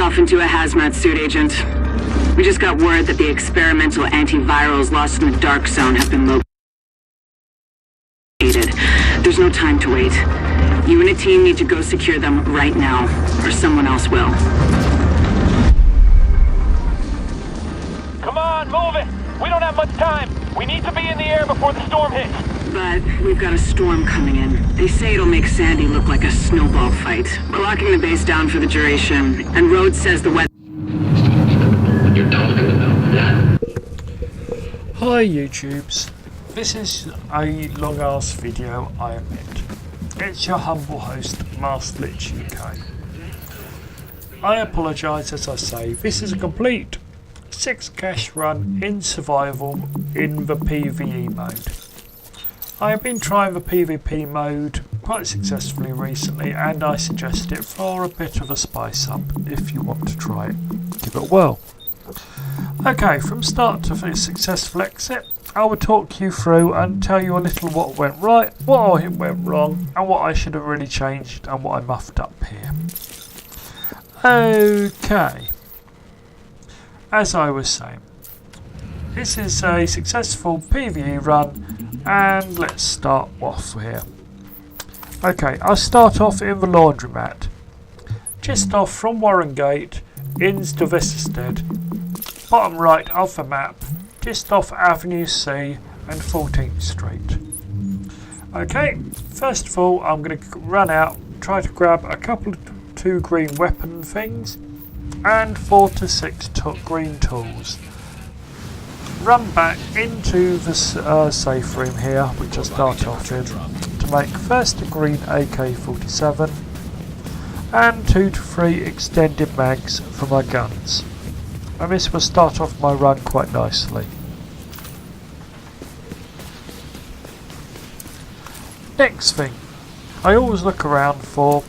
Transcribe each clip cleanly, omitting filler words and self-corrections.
yourself into a hazmat suit, Agent. We just got word that the experimental antivirals lost in the Dark Zone have been located. There's no time to wait. You and a team need to go secure them right now, or someone else will. Come on, move it! We don't have much time! We need to be in the air before the storm hits! But we've got a storm coming in. They say it'll make Sandy look like a snowball fight. We're locking the base down for the duration, and Rhodes says the weather... You're talking about that. Hi YouTubes, this is a long ass video, I admit. It's your humble host, MasterlitchUK. I apologise, as I say, this is a complete 6 cash run in survival in the PvE mode. I have been trying the PvP mode quite successfully recently, and I suggest it for a bit of a spice up. If you want to try it, give it a whirl. Okay, from start to finish successful exit, I will talk you through and tell you a little what went right, what went wrong, and what I should have really changed and what I muffed up here. Okay, as I was saying, this is a successful PvE run, and let's start off here. Okay, I'll start off in the laundromat, just off from Warren Gate into Westerstead, bottom right of the map, just off Avenue C and 14th Street. Okay, first of all I'm going to run out, try to grab a couple of 2 green weapon things and 4 to 6 green tools. Run back into the safe room here, which I start off in, to make first a green AK-47 and 2 to 3 extended mags for my guns. And this will start off my run quite nicely. Next thing I always look around for,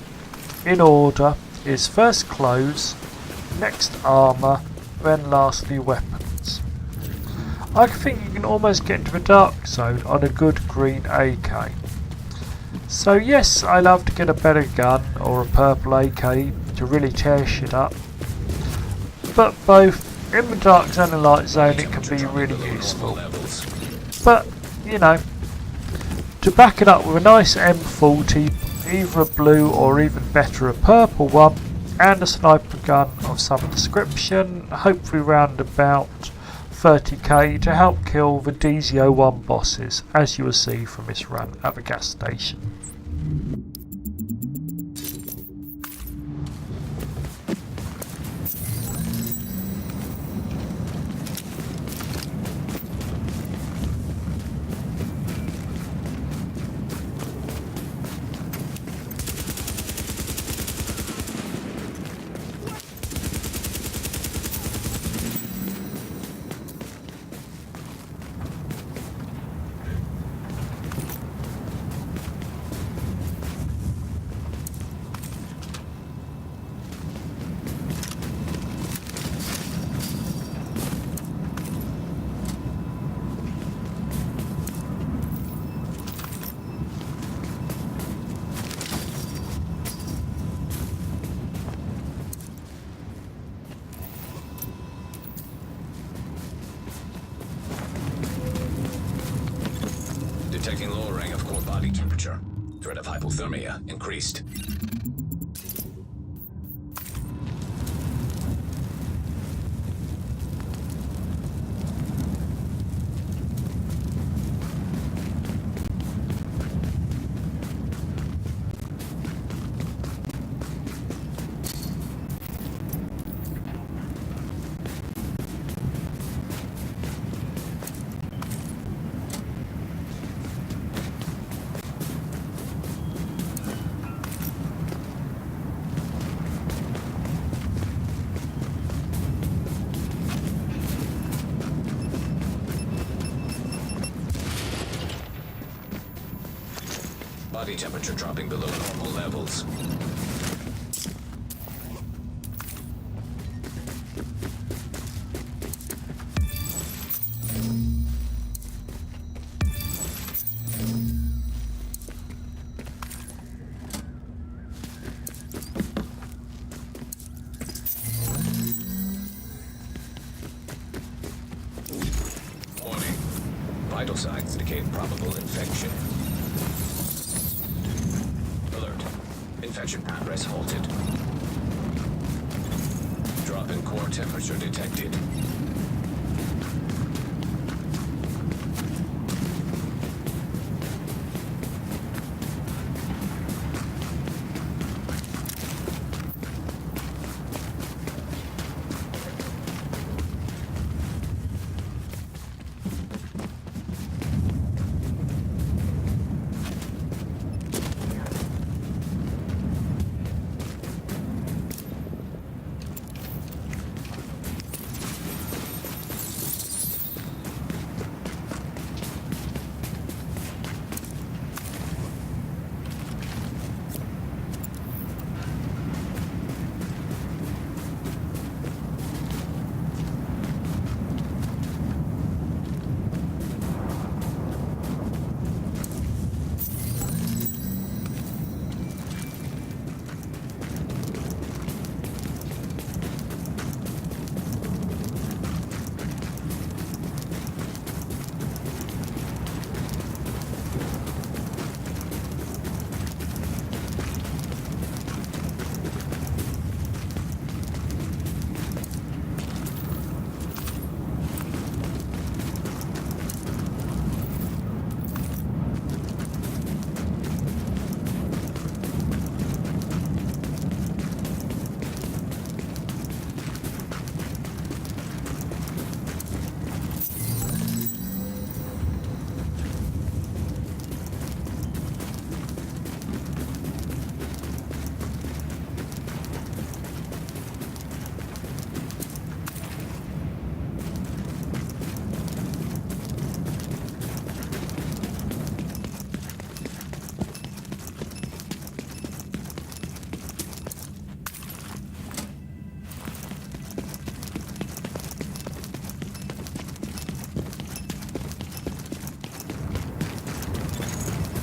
in order, is first clothes, next armour, then lastly weapons. I think you can almost get into the dark zone on a good green AK. So yes, I love to get a better gun or a purple AK to really tear shit up. But both in the dark zone and light zone it can be really useful. But, you know, to back it up with a nice M40, either a blue or even better a purple one, and a sniper gun of some description, hopefully round about 30k, to help kill the DZ01 bosses, as you will see from this run at the gas station. Detecting lowering of core body temperature. Threat of hypothermia increased. Body temperature dropping below normal levels. Vital signs indicate probable infection. Alert. Infection progress halted. Drop in core temperature detected.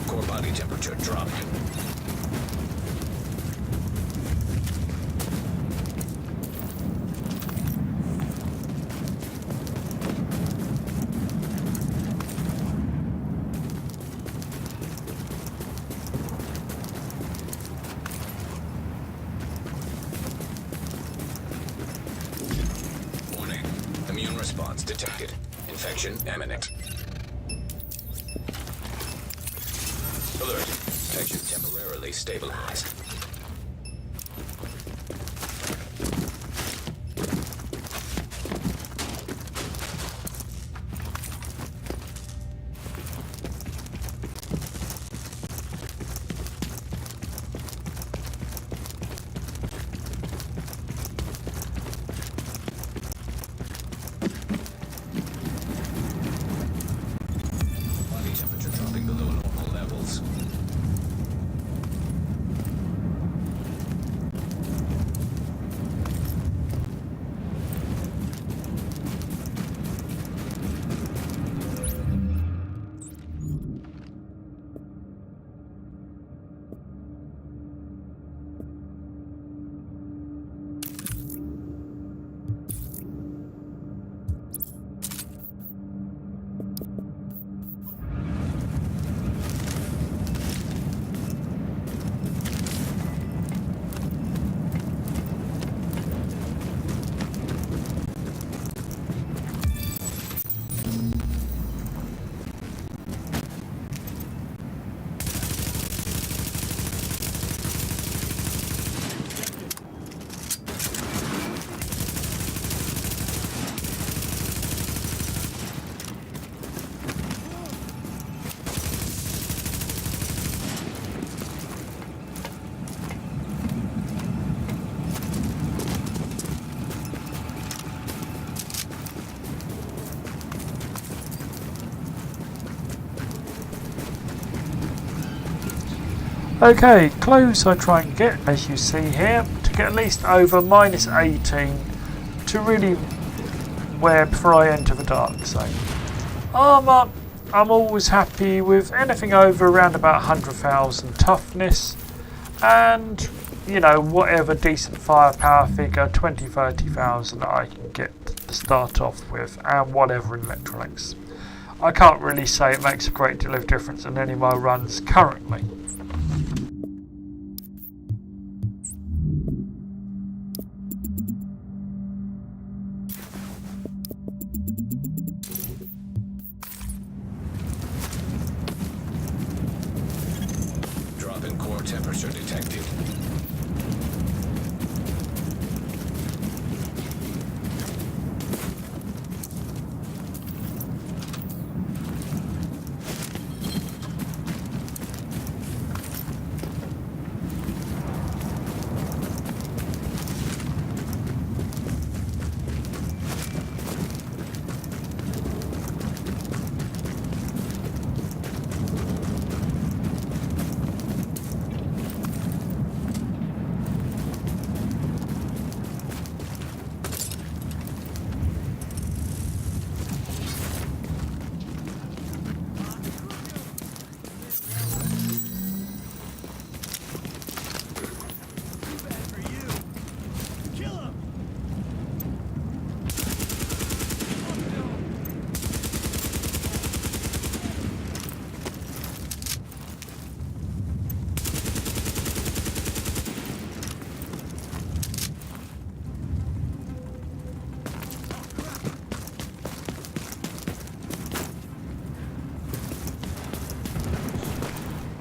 Core body temperature dropped. Warning. Immune response detected. Infection imminent. Alert. Infection temporarily stabilized. Body temperature dropping below normal levels. Okay, close I try and get, as you see here, to get at least over minus 18 to really wear before I enter the dark zone. Armour, I'm always happy with anything over around about 100,000 toughness, and you know, whatever decent firepower figure, 20-30,000 that I can get to start off with, and whatever in electronics. I can't really say it makes a great deal of difference in any of my runs currently. Drop in core temperature detected.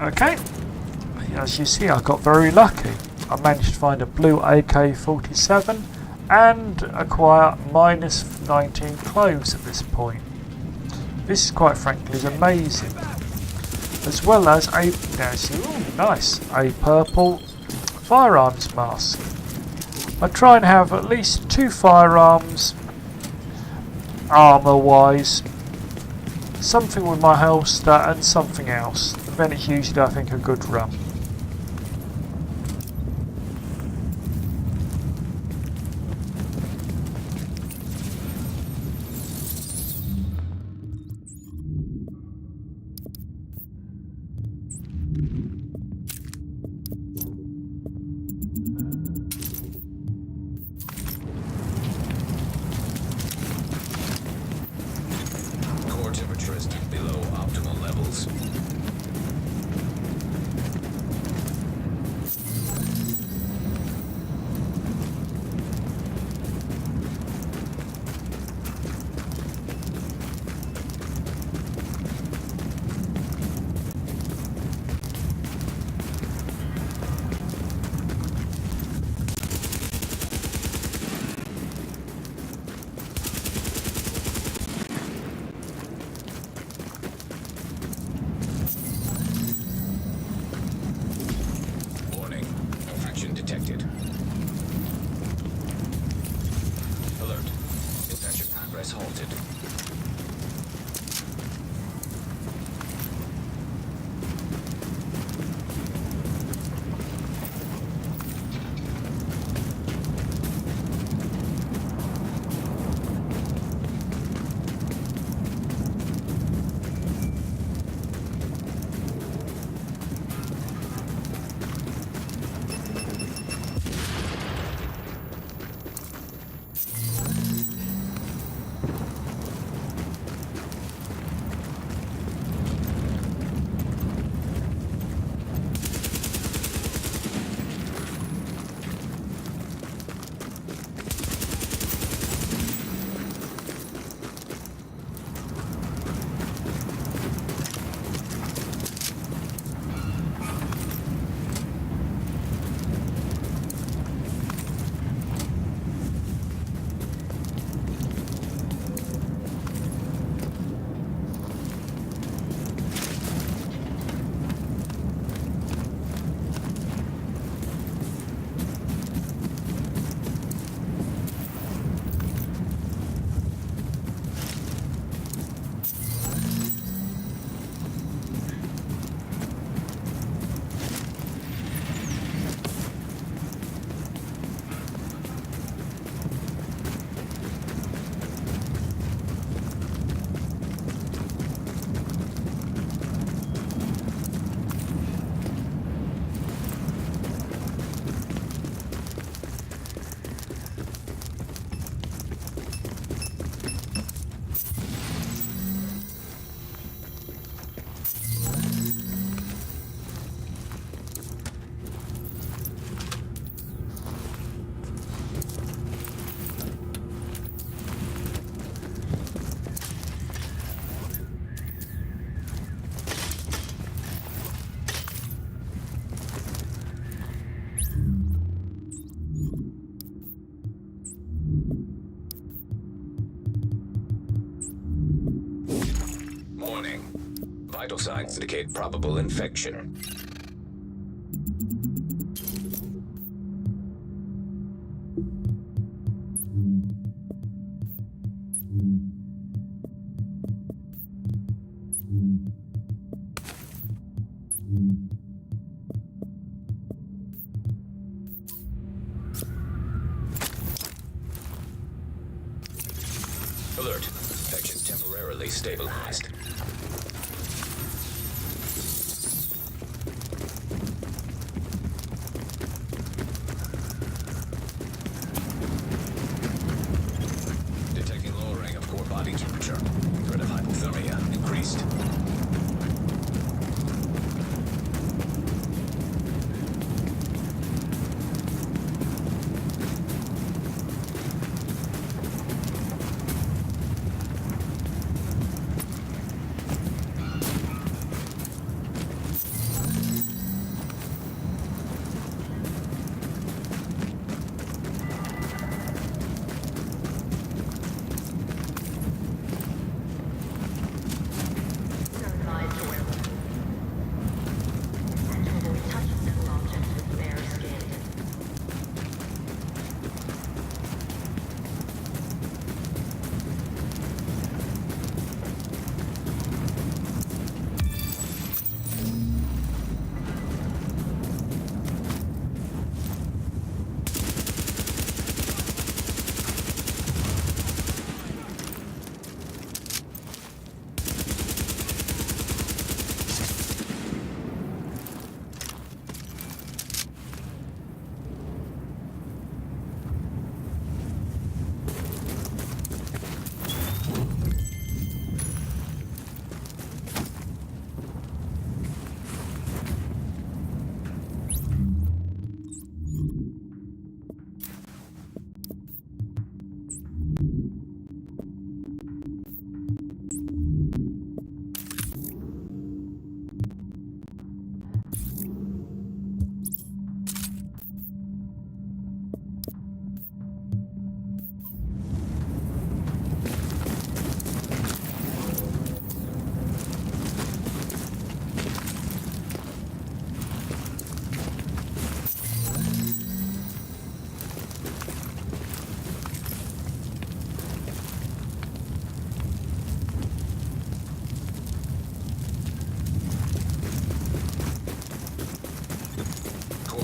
Okay, as you see, I got very lucky. I managed to find a blue AK-47 and acquire minus 19 clothes at this point. This, quite frankly, is amazing. As well as a, nice, a purple firearms mask. I try and have at least 2 firearms, armour-wise, something with my holster and something else. Then it's usually, I think, a good run. Core temperature is below optimal levels. Vital signs indicate probable infection. Alert. Infection temporarily stabilized. Detecting lowering of core body temperature. Threat of hypothermia increased.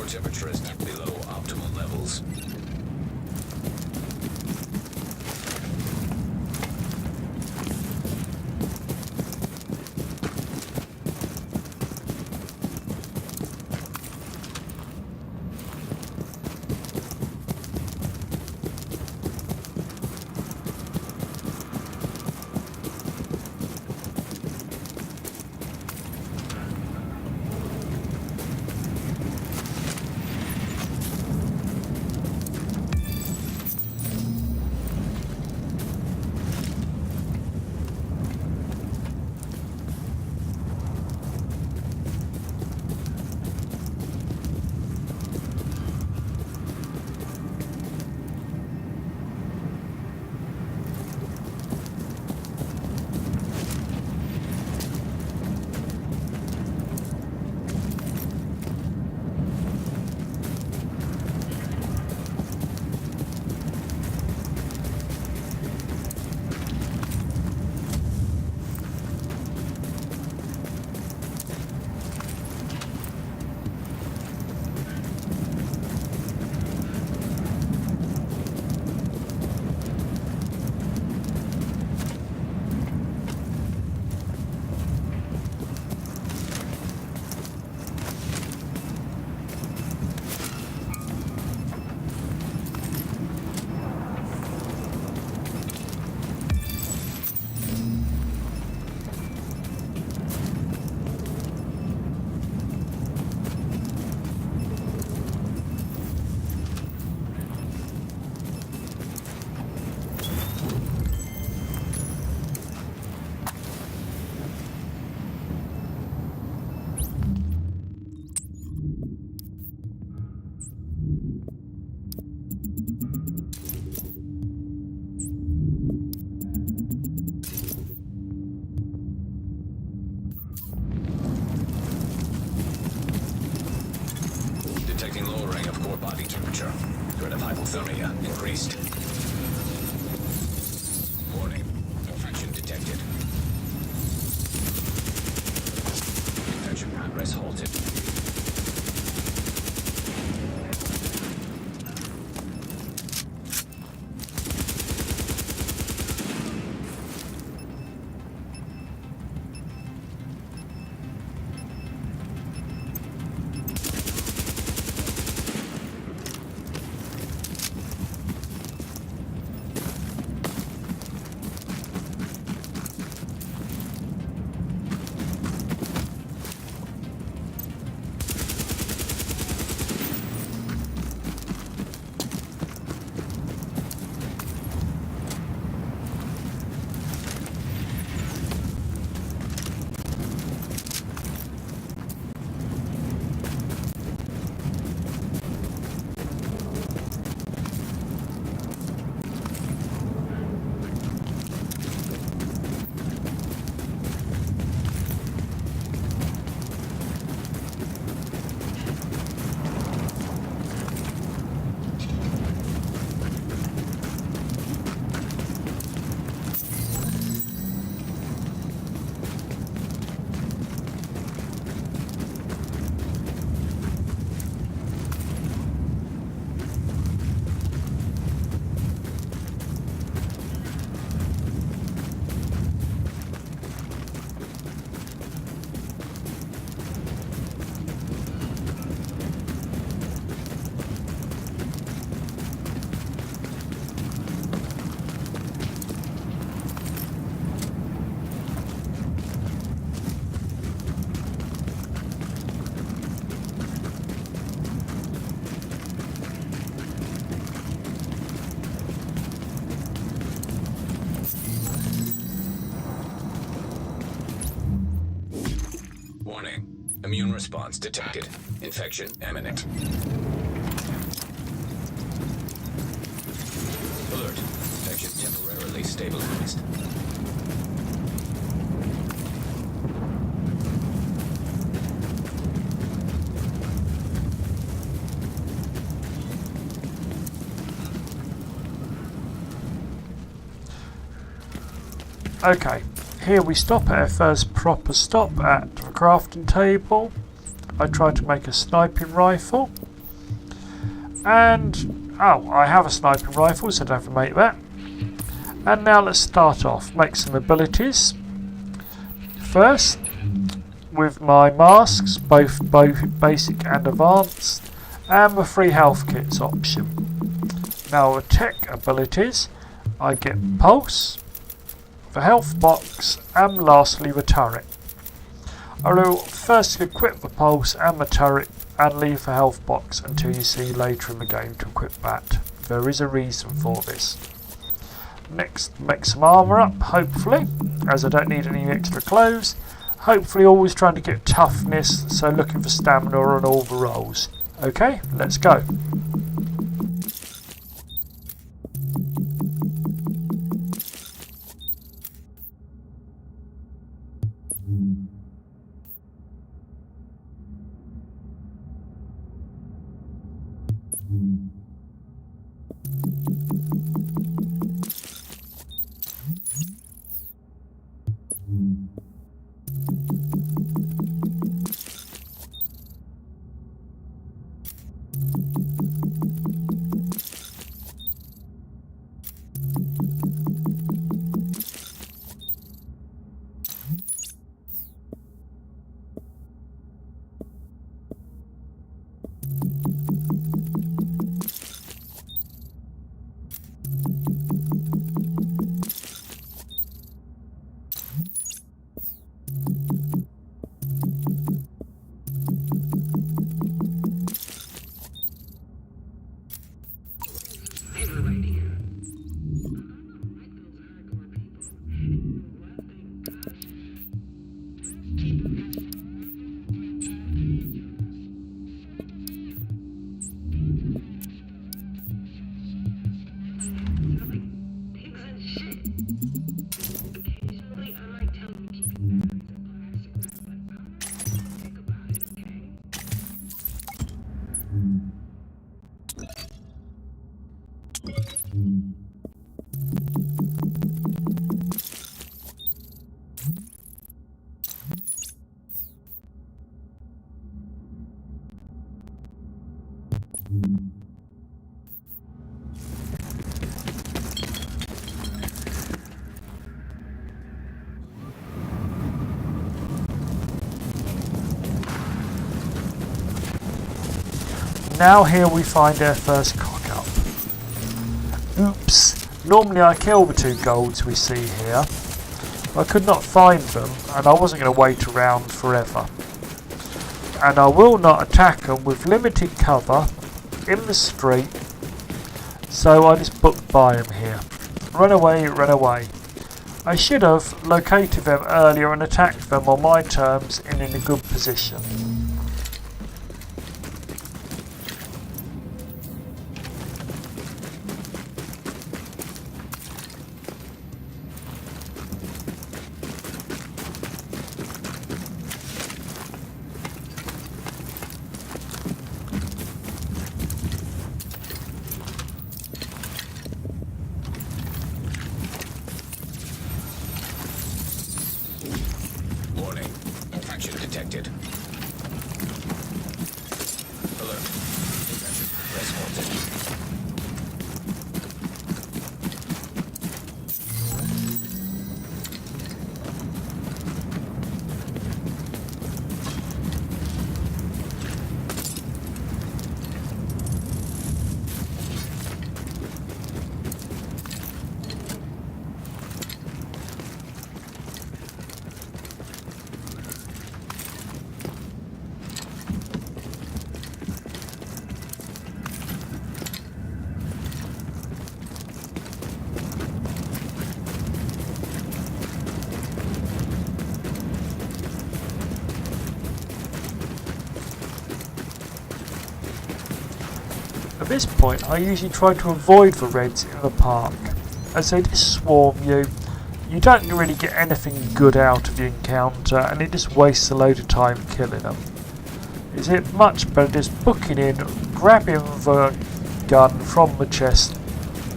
Temperature is below optimal levels. Detecting lowering of core body temperature. Threat of hypothermia increased. Warning. Infection detected. Infection progress halted. Warning. Immune response detected. Infection imminent. Alert. Infection temporarily stabilized. Okay, here we stop at our first proper stop at the crafting table. I tried to make a sniping rifle. And, oh, I have a sniping rifle, so I don't have to make that. And now let's start off, make some abilities. First, with my masks, both basic and advanced, and my free health kits option. Now with tech abilities, I get pulse, the health box, and lastly the turret. I will first equip the pulse and the turret and leave the health box until you see later in the game to equip that. There is a reason for this. Next, make some armour up, hopefully, as I don't need any extra clothes. Hopefully always trying to get toughness, so looking for stamina on all the rolls. Okay, let's go. Now here we find our first cock up. Oops, normally I kill the 2 golds we see here. I could not find them and I wasn't going to wait around forever. And I will not attack them with limited cover in the street, so I just booked by them here. Run away, run away. I should have located them earlier and attacked them on my terms and in a good position. Warning. Infection detected. Alert. Infection. Press halted. At this point I usually try to avoid the reds in the park, as they just swarm you. You don't really get anything good out of the encounter and it just wastes a load of time killing them. Is it much better just booking in, grabbing the gun from the chest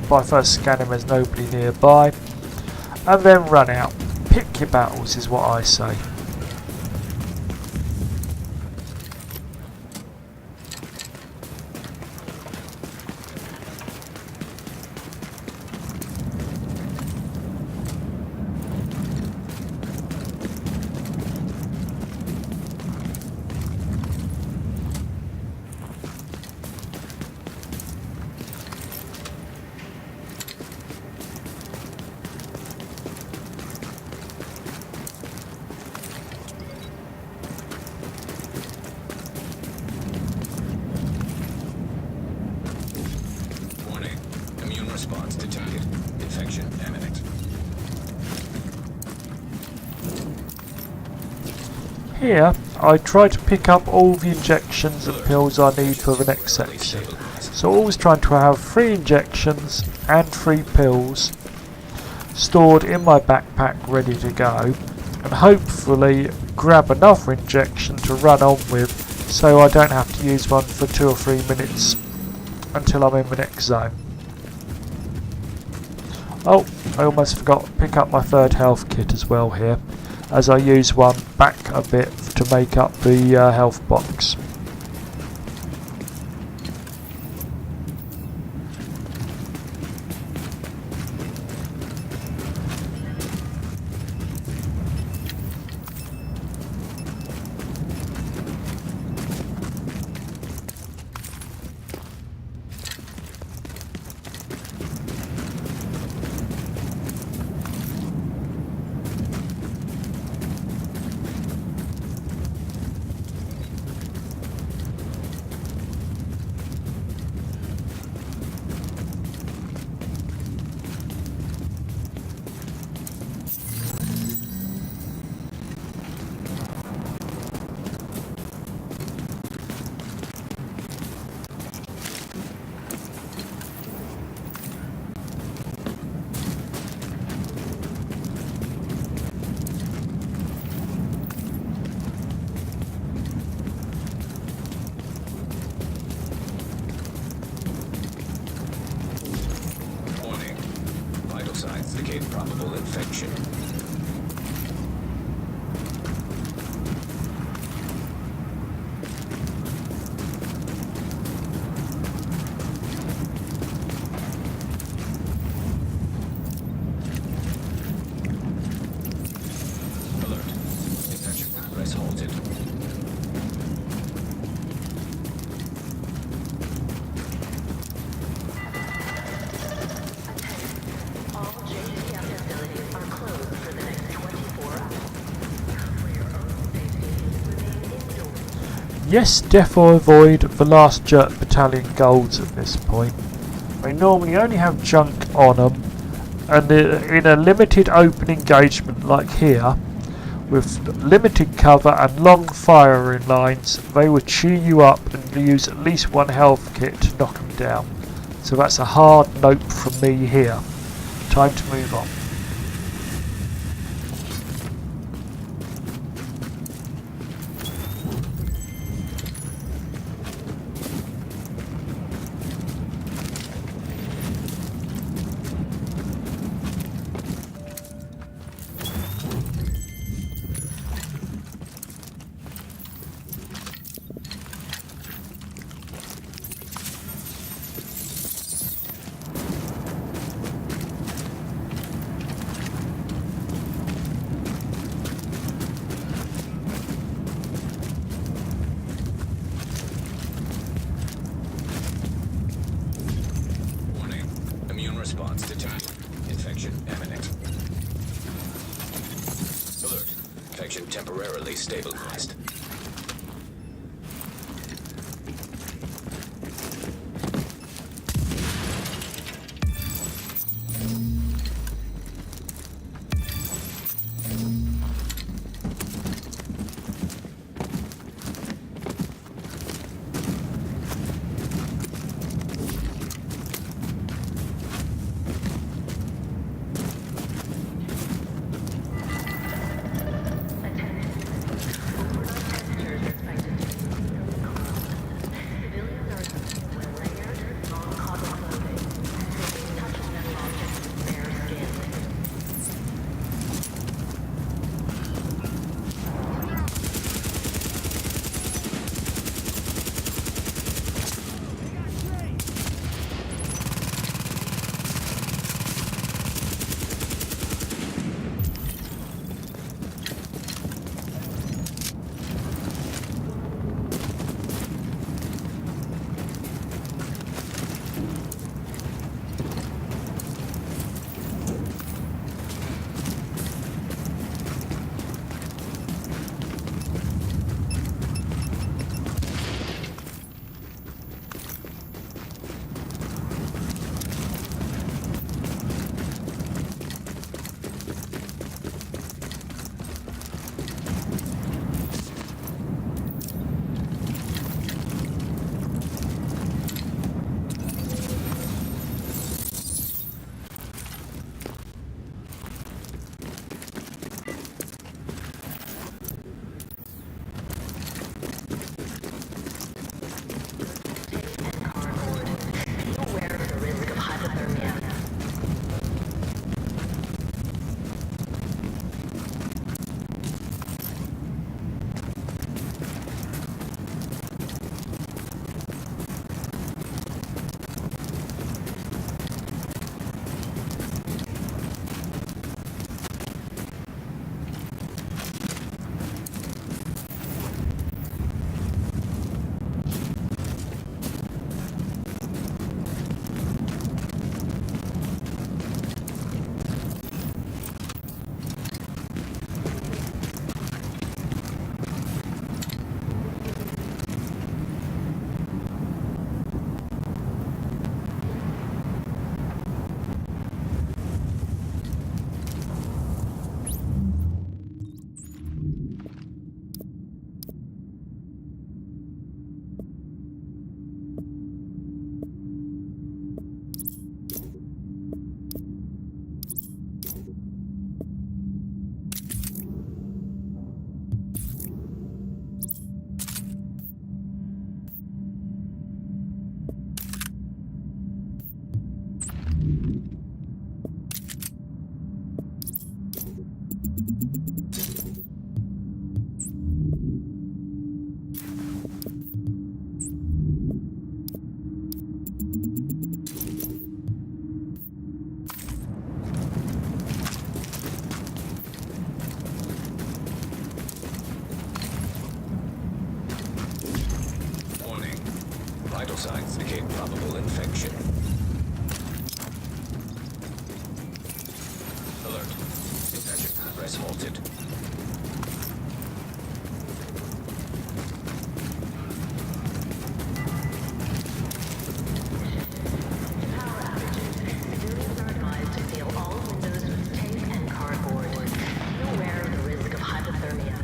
by first scanning there's nobody nearby, and then run out. Pick your battles is what I say. Response detected. Infection imminent. Here, I try to pick up all the injections and pills I need for the next section. So always trying to have 3 injections and 3 pills stored in my backpack ready to go, and hopefully grab another injection to run on with so I don't have to use one for 2 or 3 minutes until I'm in the next zone. Oh, I almost forgot to pick up my 3rd health kit as well here, as I use one back a bit to make up the health box. Signs indicate probable infection. Access halted. All JCF facilities are closed for the next 24 hours. For your own safety, remain indoors. Yes, death or avoid the last Jerk Battalion goals at this point. They normally only have junk on them, and in a limited open engagement like here, with limited cover and long firing lines, they will chew you up and use at least one health kit to knock them down. So that's a hard note from me here. Time to move on. Warning. Immune response detected. Infection imminent. Alert. Infection temporarily stabilized. Overnight probable infection. Alert. Infection progress halted. Power outages. Civilians are advised to seal all windows with tape and cardboard. Be aware of the risk of hypothermia.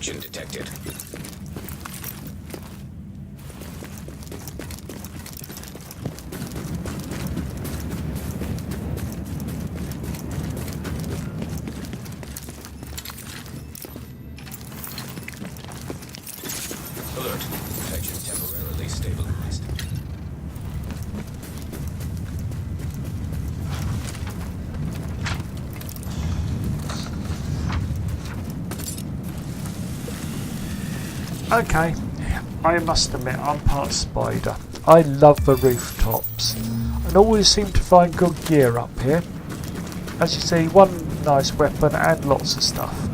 Infection detected. Alert. Infection temporarily stabilized. Okay, I must admit I'm part spider. I love the rooftops and always seem to find good gear up here. As you see, one nice weapon and lots of stuff.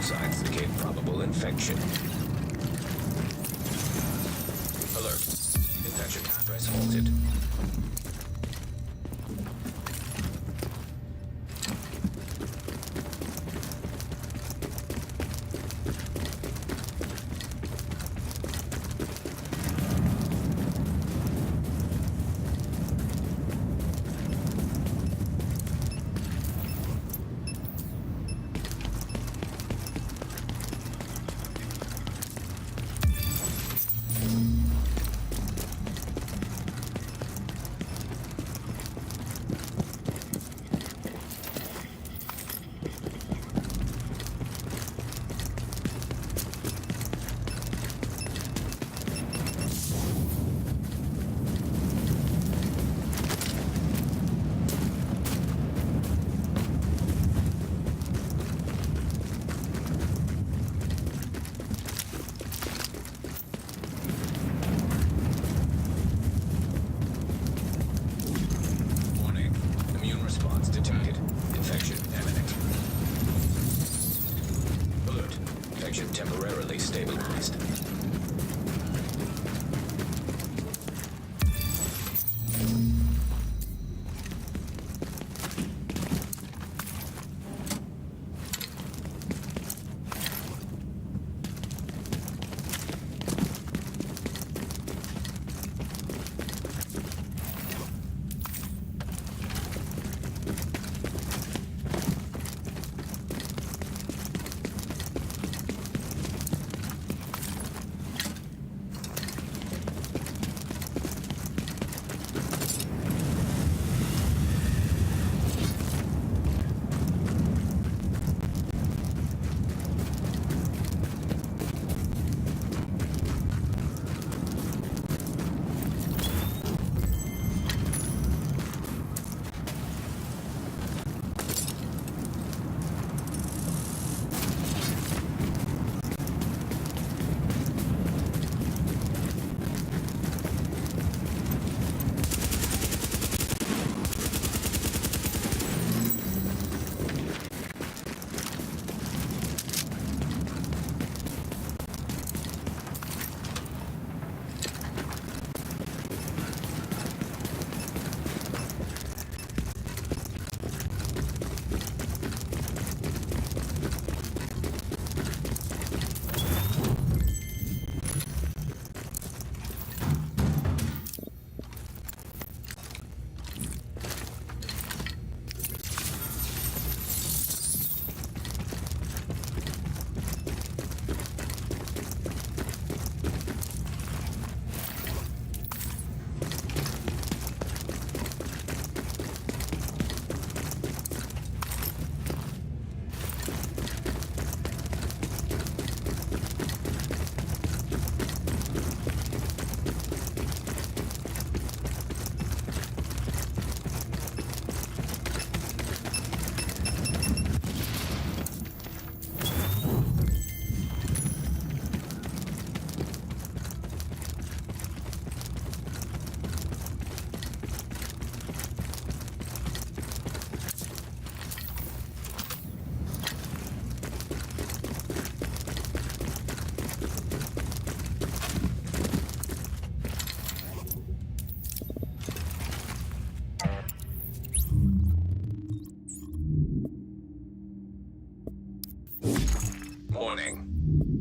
Signs indicate probable infection. Alert. Infection progress halted.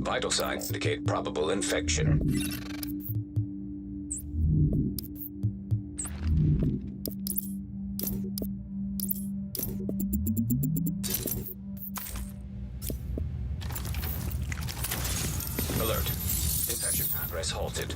Vital signs indicate probable infection. Alert. Infection progress halted.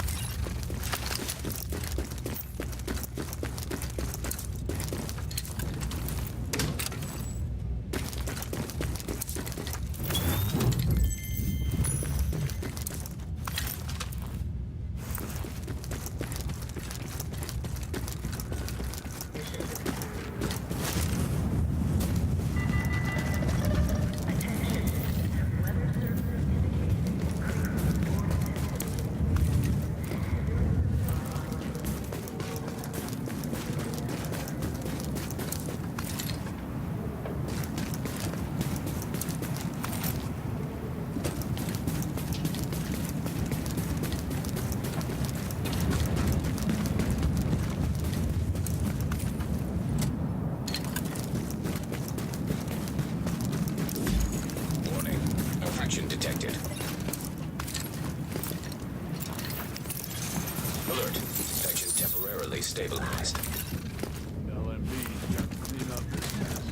Detected. Alert. Infection temporarily stabilized. LMB's got to clean up this mess.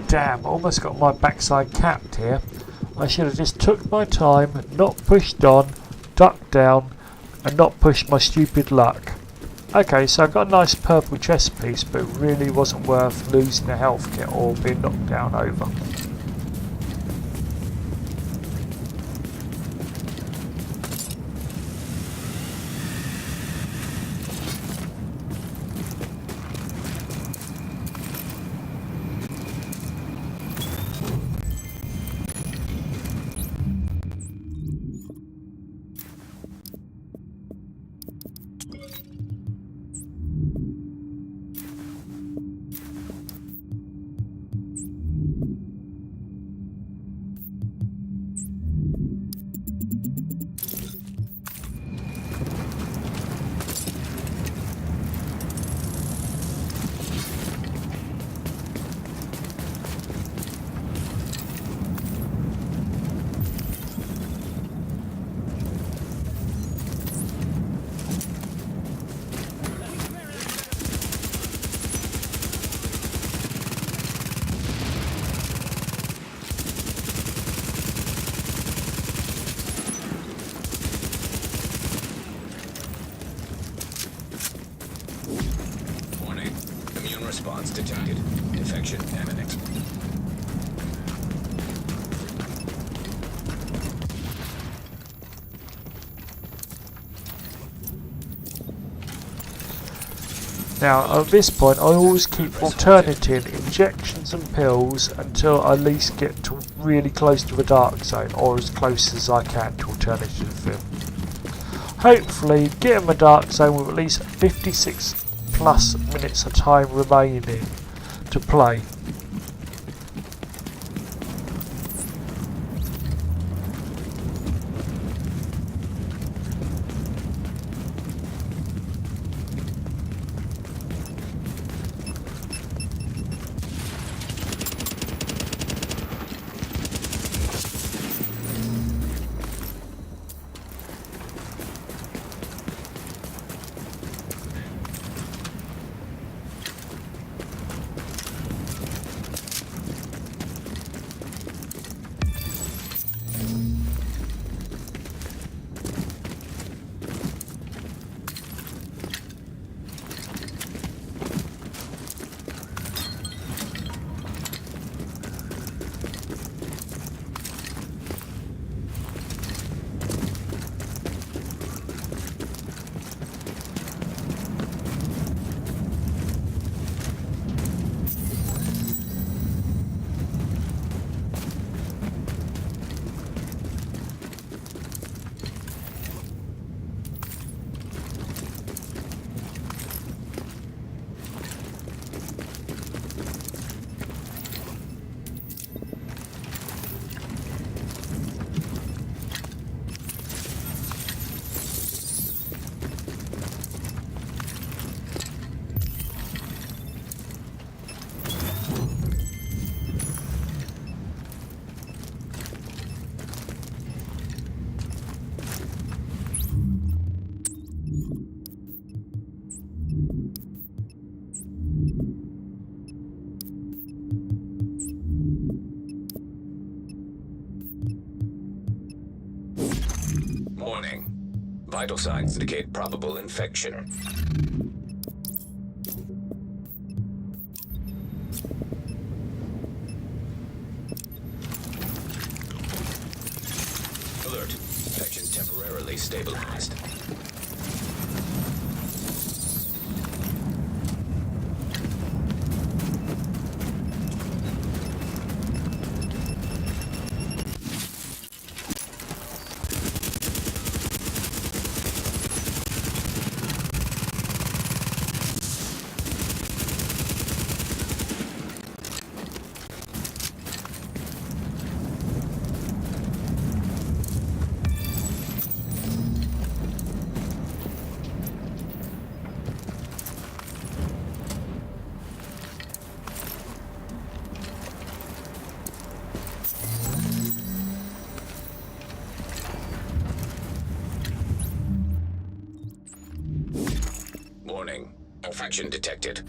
Damn, almost got my backside capped here. I should have just took my time, not pushed on, ducked down, and not pushed my stupid luck. Okay, so I got a nice purple chest piece, but it really wasn't worth losing the health kit or being knocked down over. Response detected. Infection imminent. Now at this point I always keep alternating injections and pills until I at least get to really close to the dark zone, or as close as I can to alternative film. Hopefully get in the dark zone with at least 56 plus minutes of time remaining to play. Vital signs indicate probable infection. Alert. Infection temporarily stabilized. Warning. Infection detected.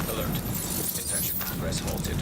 Alert. Infection progress halted.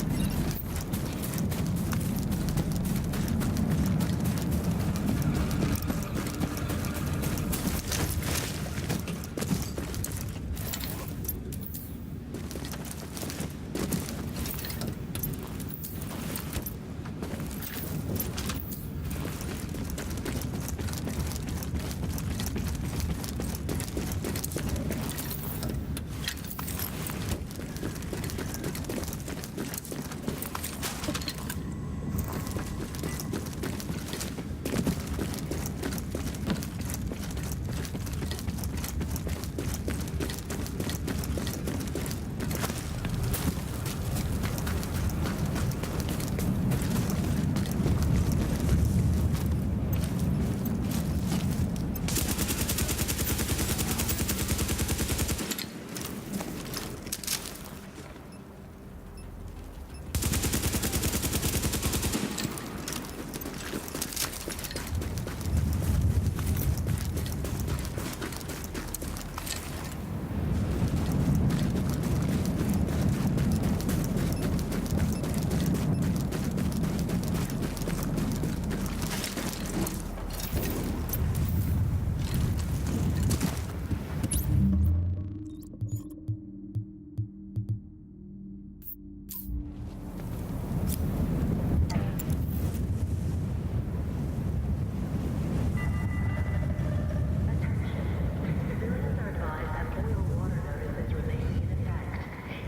Civilians are advised that boil water notices remain in effect,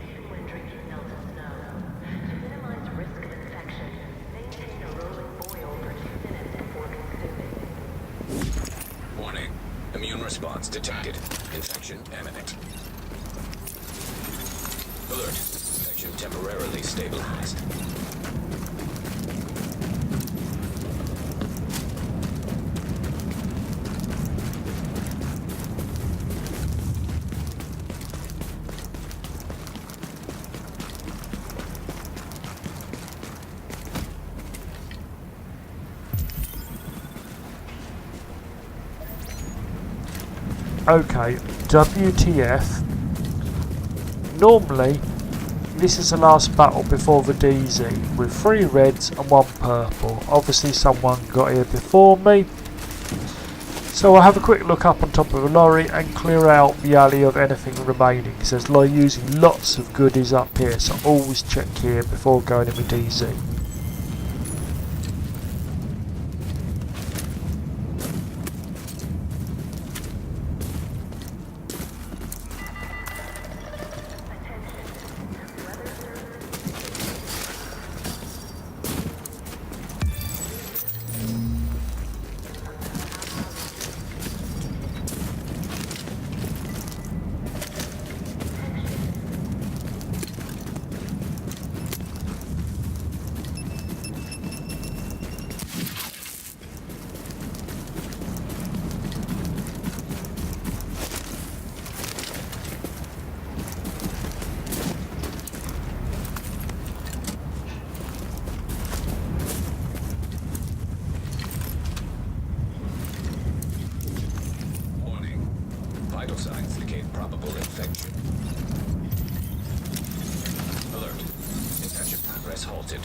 even when drinking melted snow. To minimize risk of infection, maintain a rolling boil for 2 minutes before consuming. Warning. Immune response detected. Infection imminent. Alert. Infection temporarily stabilized. Okay, WTF. Normally, this is the last battle before the DZ, with 3 reds and 1 purple. Obviously someone got here before me. So I'll have a quick look up on top of the lorry and clear out the alley of anything remaining. Because there's like using lots of goodies up here, so always check here before going in the DZ. Alert. Infection progress halted.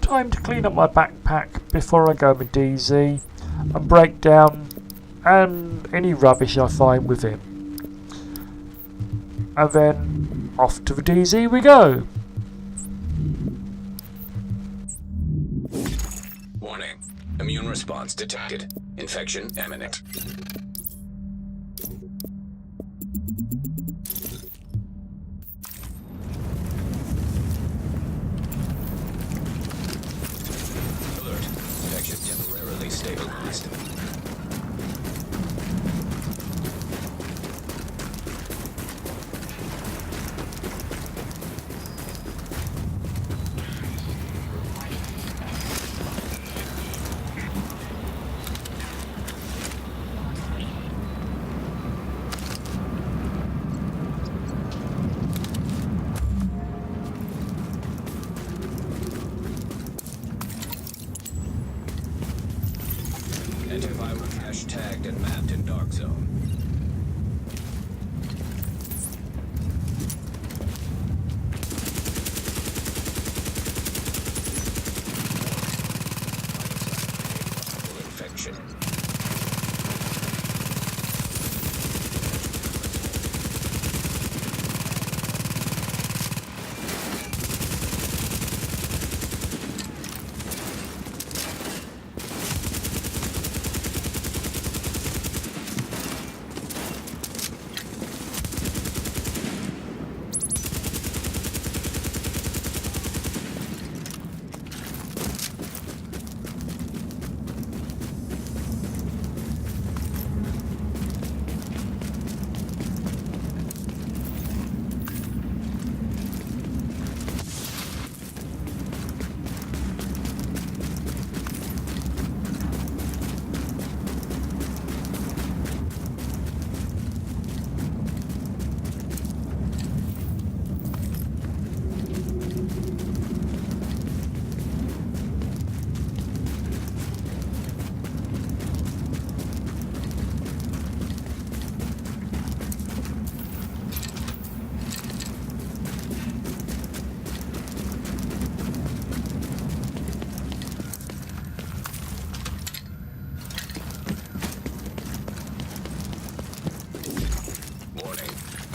Time to clean up my backpack before I go with DZ and break down and any rubbish I find within. And then off to the DZ we go. Warning. Immune response detected. Infection imminent. Alert. Infection temporarily stabilized. Antiviral cache tagged and mapped in Dark Zone. Infection.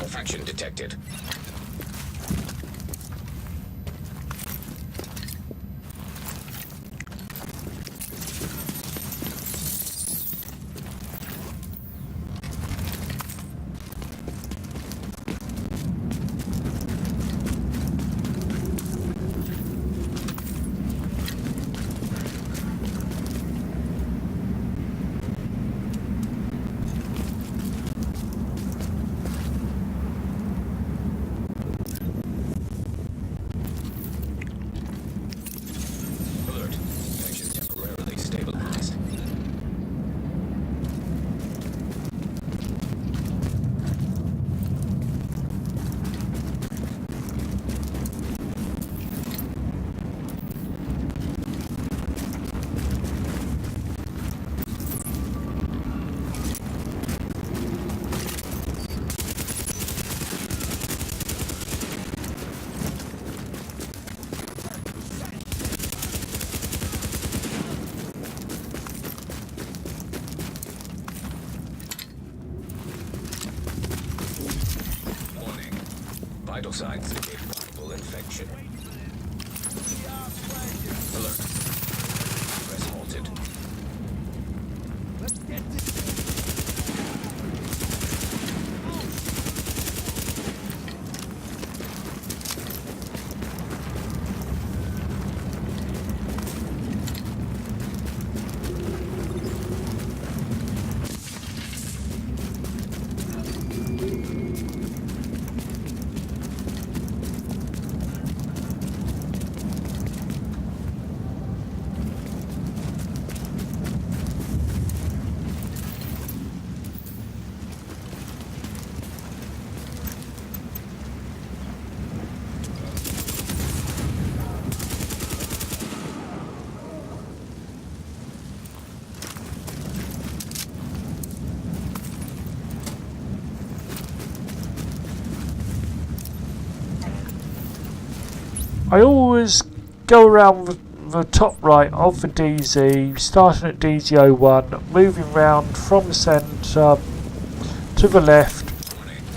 Infection detected. Vital signs indicate possible infection. Alert. Press halted. I always go around the top right of the DZ, starting at DZ01, moving round from the centre to the left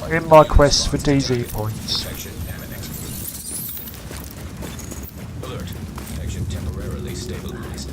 in my quest for DZ points. Infection imminent. Alert. Infection temporarily stabilized.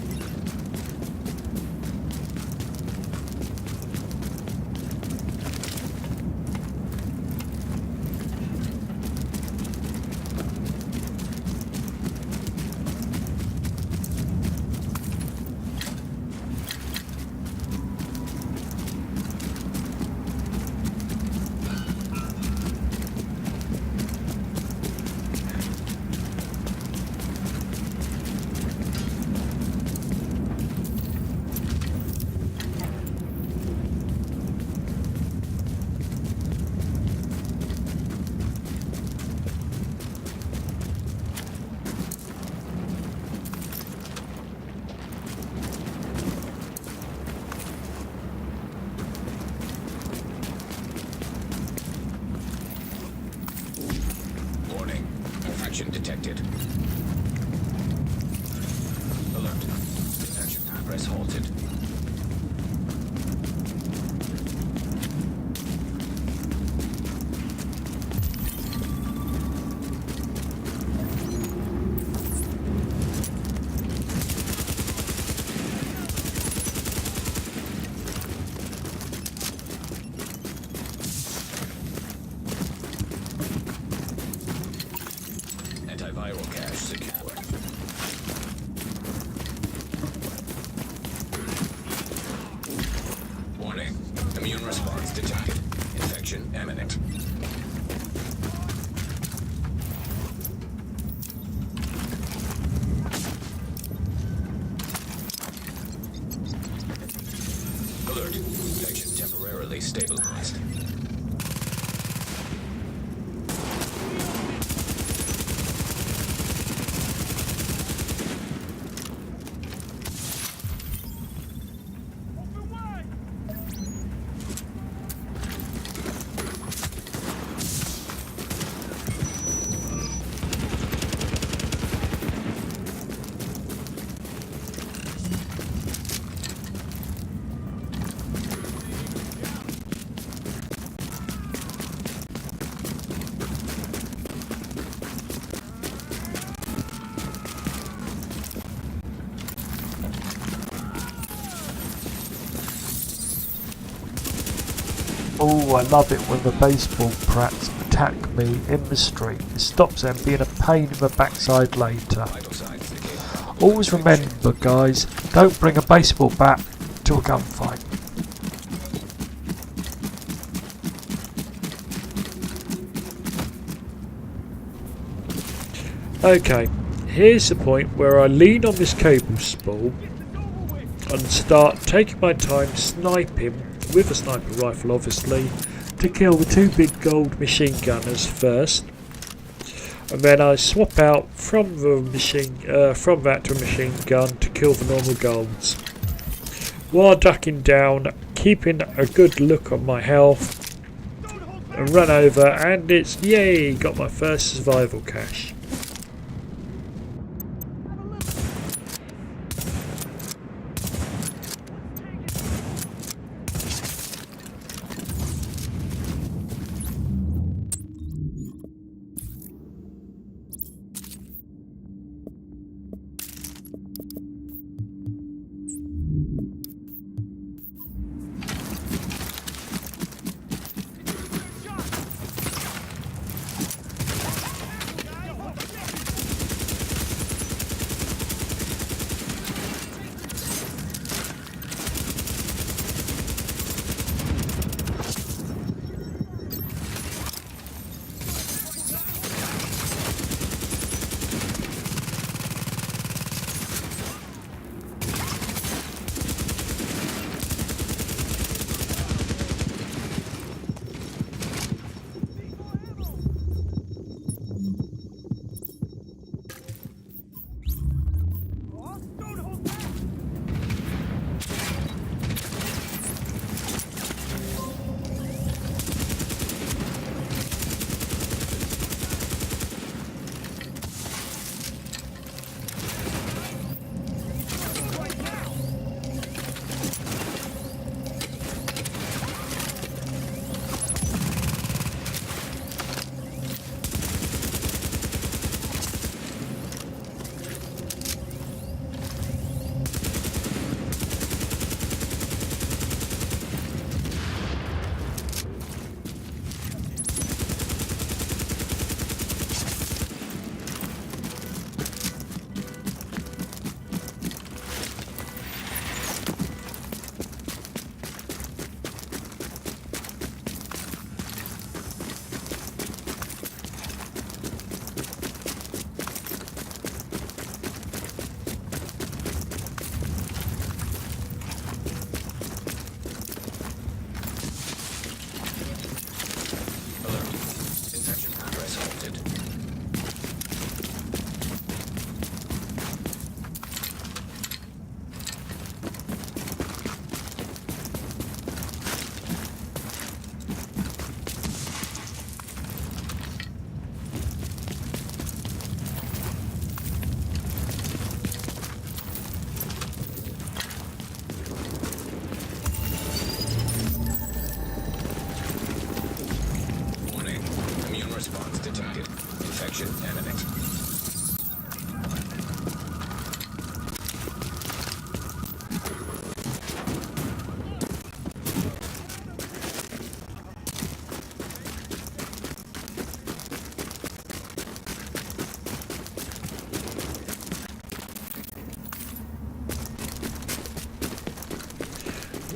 Warning. Infection detected. Alert. Infection. Press halted. Antiviral cache secure. Warning. Immune response detected. Infection imminent. Alert. Infection temporarily stabilized. Oh, I love it when the baseball brats attack me in the street. It stops them being a pain in the backside later. Vital signs indicate possible Always remember, guys, don't bring a baseball bat to a gunfight. Okay, here's the point where I lean on this cable spool and start taking my time sniping, with a sniper rifle obviously, to kill the two big gold machine gunners first. And then I swap out from that to a machine gun to kill the normal golds. While ducking down, keeping a good look on my health, and run over, and it's yay, got my first survival cache.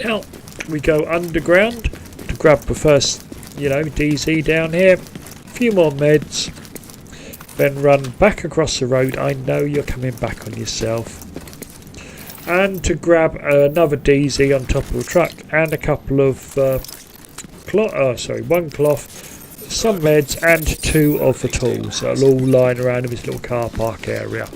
Now we go underground to grab the first, DZ down here. A few more meds. Then run back across the road. I know you're coming back on yourself. And to grab another DZ on top of the truck and a couple of one cloth, some meds and 2 of the tools that'll all lying around in this little car park area.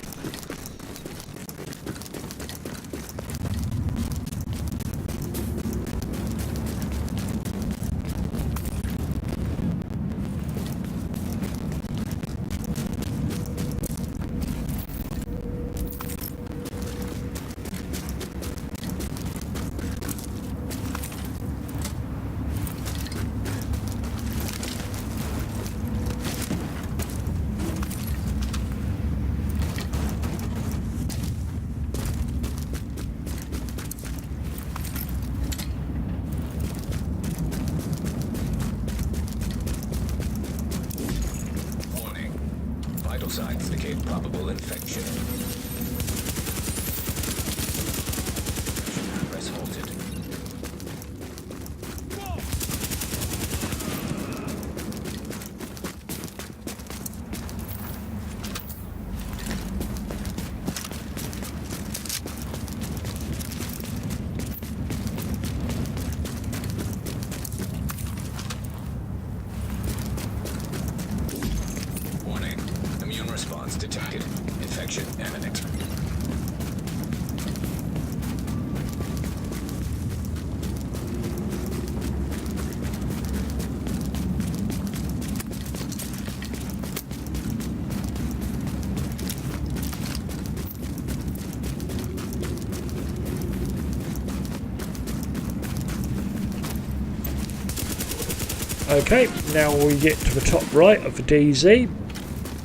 Vital signs indicate probable infection. Press halted. Warning. Immune response detected. Infection imminent. Okay, now we get to the top right of the DZ,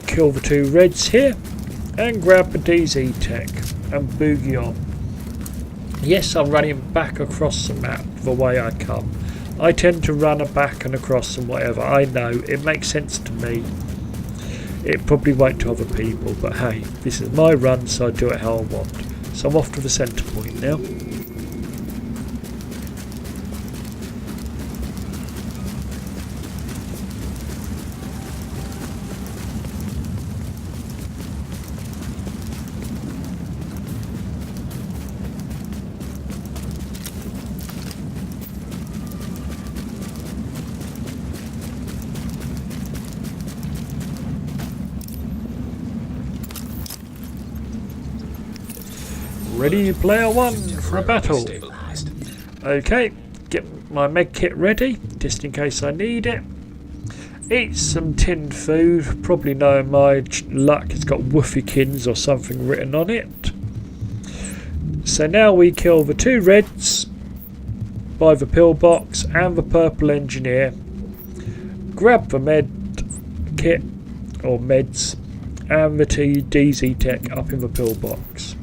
kill the 2 reds here, and grab the DZ tech and boogie on. Yes, I'm running back across the map the way I come. I tend to run back and across and whatever. I know, it makes sense to me. It probably won't to other people, but hey, this is my run, so I do it how I want. So I'm off to the centre point now. Ready, player 1 for a battle. Stabilized. Okay, get my med kit ready, just in case I need it. Eat some tinned food, probably knowing my luck it's got woofykins or something written on it. So now we kill the 2 reds by the pillbox and the purple engineer. Grab the med kit or meds and the DZ tech up in the pillbox.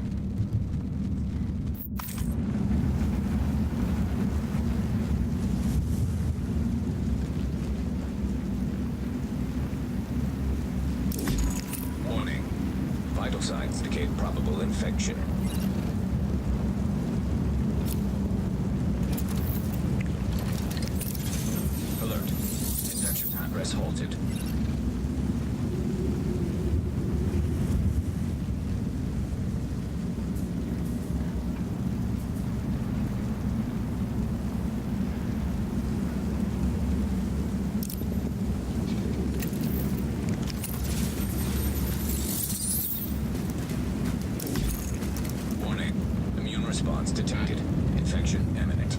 Warning. Vital signs indicate probable infection. Alert. Infection. Press halted. Warning. Immune response detected. Infection imminent.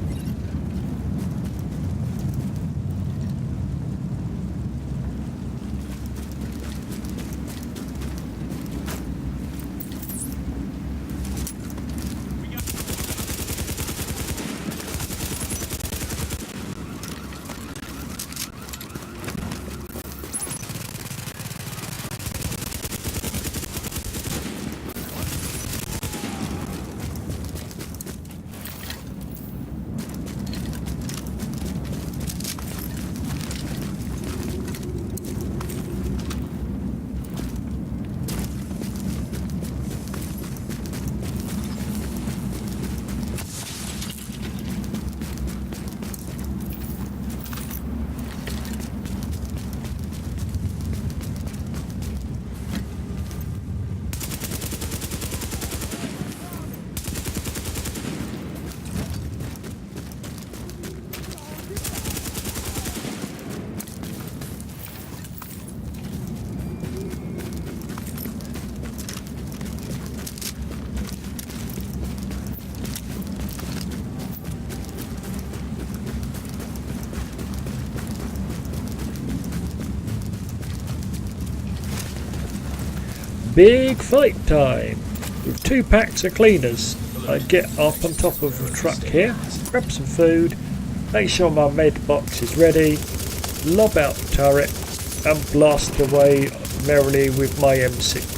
big fight time with 2 packs of cleaners. I get up on top of the truck here, grab some food, make sure my med box is ready, lob out the turret and blast away merrily with my M60.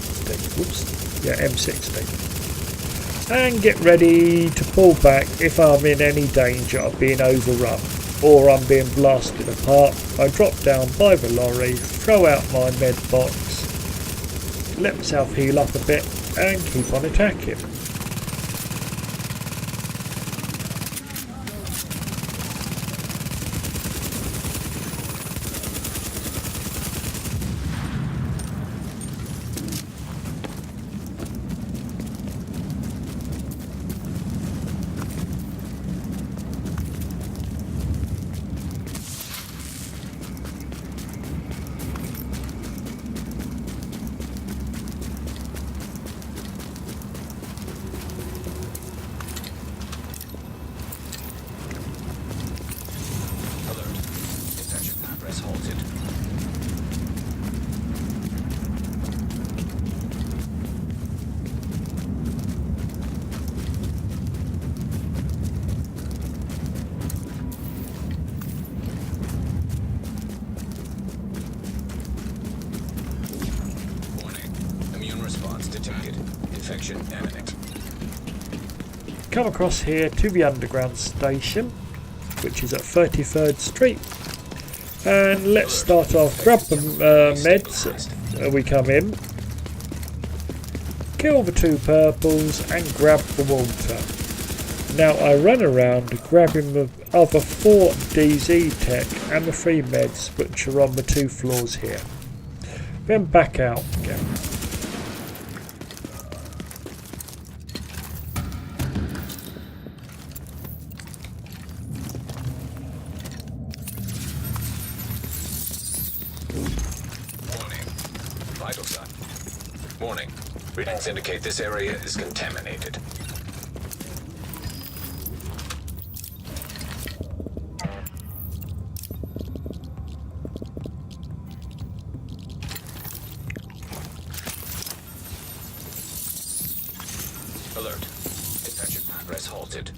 Whoops, yeah, M60. And get ready to pull back if I'm in any danger of being overrun or I'm being blasted apart. I drop down by the lorry, throw out my med box, let myself heal up a bit and keep on attacking. Halted. Warning. Immune response detected. Infection imminent. Come across here to the underground station, which is at 33rd Street. And let's start off, grab the meds, we come in, kill the 2 purples and grab the water. Now I run around grabbing the other 4 DZ tech and the 3 meds which are on the 2 floors here. Then back out again. Vital sign. Warning. Readings indicate this area is contaminated. Alert. Infection progress halted.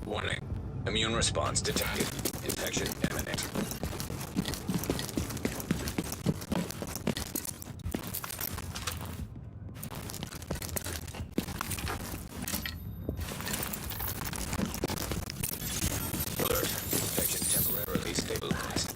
Warning. Immune response detected. Infection imminent. Alert. Infection temporarily stabilized.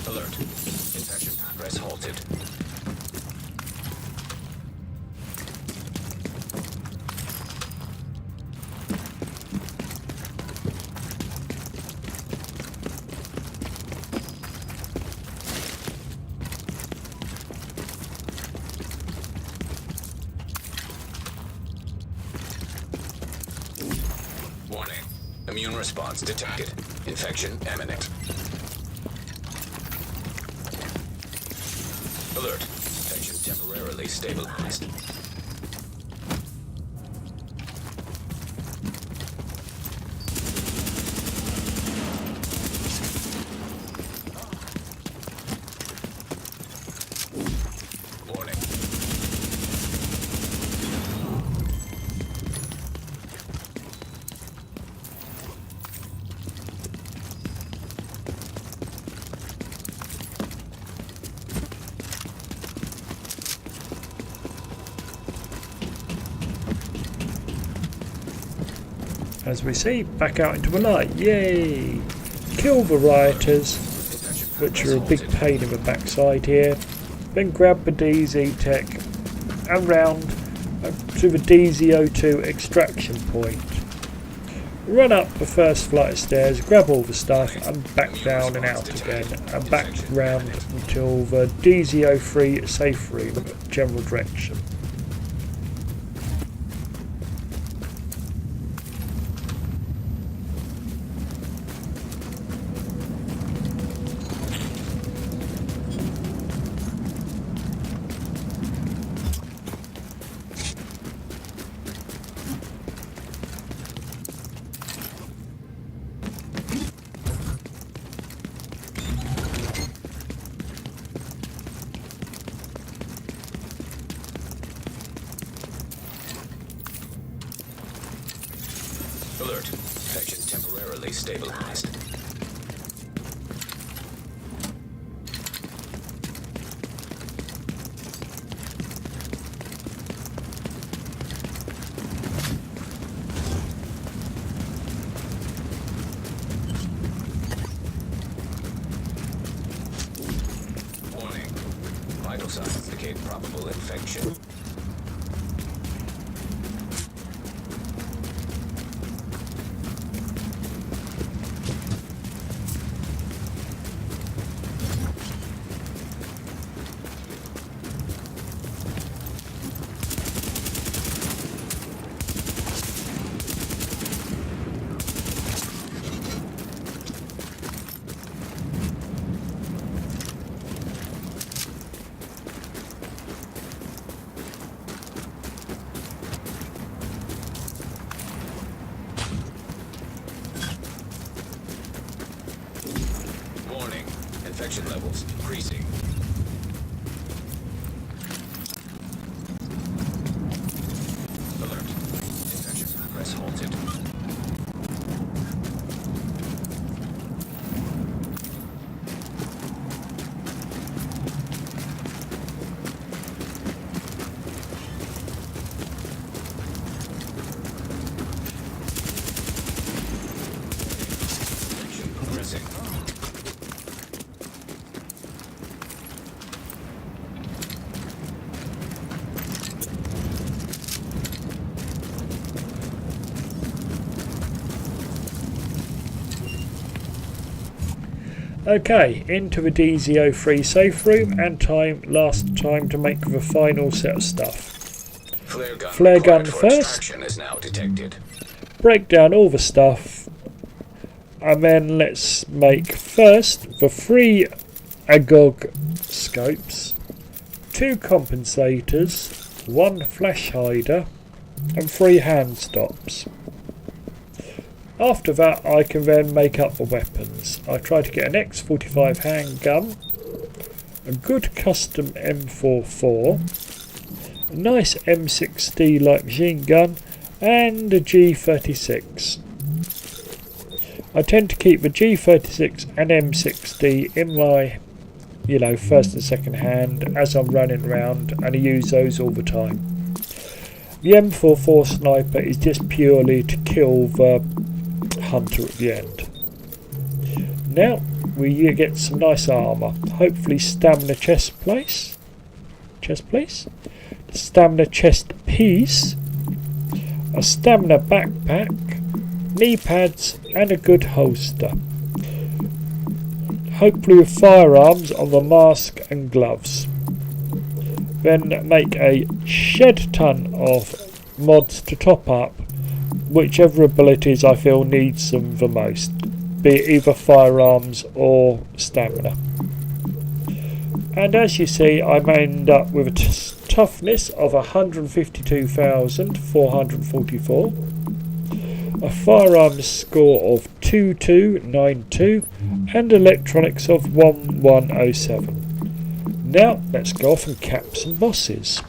Alert. Infection progress halted. Warning. Immune response detected. Infection imminent. Alert. Infection temporarily stabilized. As we see, back out into the light. Yay! Kill the rioters, which are a big pain in the backside here. Then grab the DZ tech and round to the DZ02 extraction point. Run up the first flight of stairs, grab all the stuff and back down and out again, and back round until the DZ03 safe room general direction. Alert. Infection temporarily stabilized. Warning. Vital signs indicate probable infection. Warning. Infection levels increasing. Alert. Infection progress halted. Infection progressing. Okay, into the DZ03 safe room and last time to make the final set of stuff. Flare gun first. Extraction is now detected. Break down all the stuff and then let's make first the 3 agog scopes, 2 compensators, 1 flash hider and 3 hand stops. After that I can then make up the weapons. I try to get an X45 handgun, a good custom M44, a nice M60 light machine gun and a G36. I tend to keep the G36 and M60 in my first and second hand as I'm running around, and I use those all the time. The M44 sniper is just purely to kill the hunter at the end. Now we get some nice armour, hopefully stamina chest piece, stamina chest piece, a stamina backpack, knee pads and a good holster, hopefully with firearms on the mask and gloves. Then make a shed ton of mods to top up whichever abilities I feel needs them the most, be it either firearms or stamina. And as you see, I may end up with a toughness of 152,444, a firearms score of 2292 and electronics of 1107. Now let's go off and cap some bosses.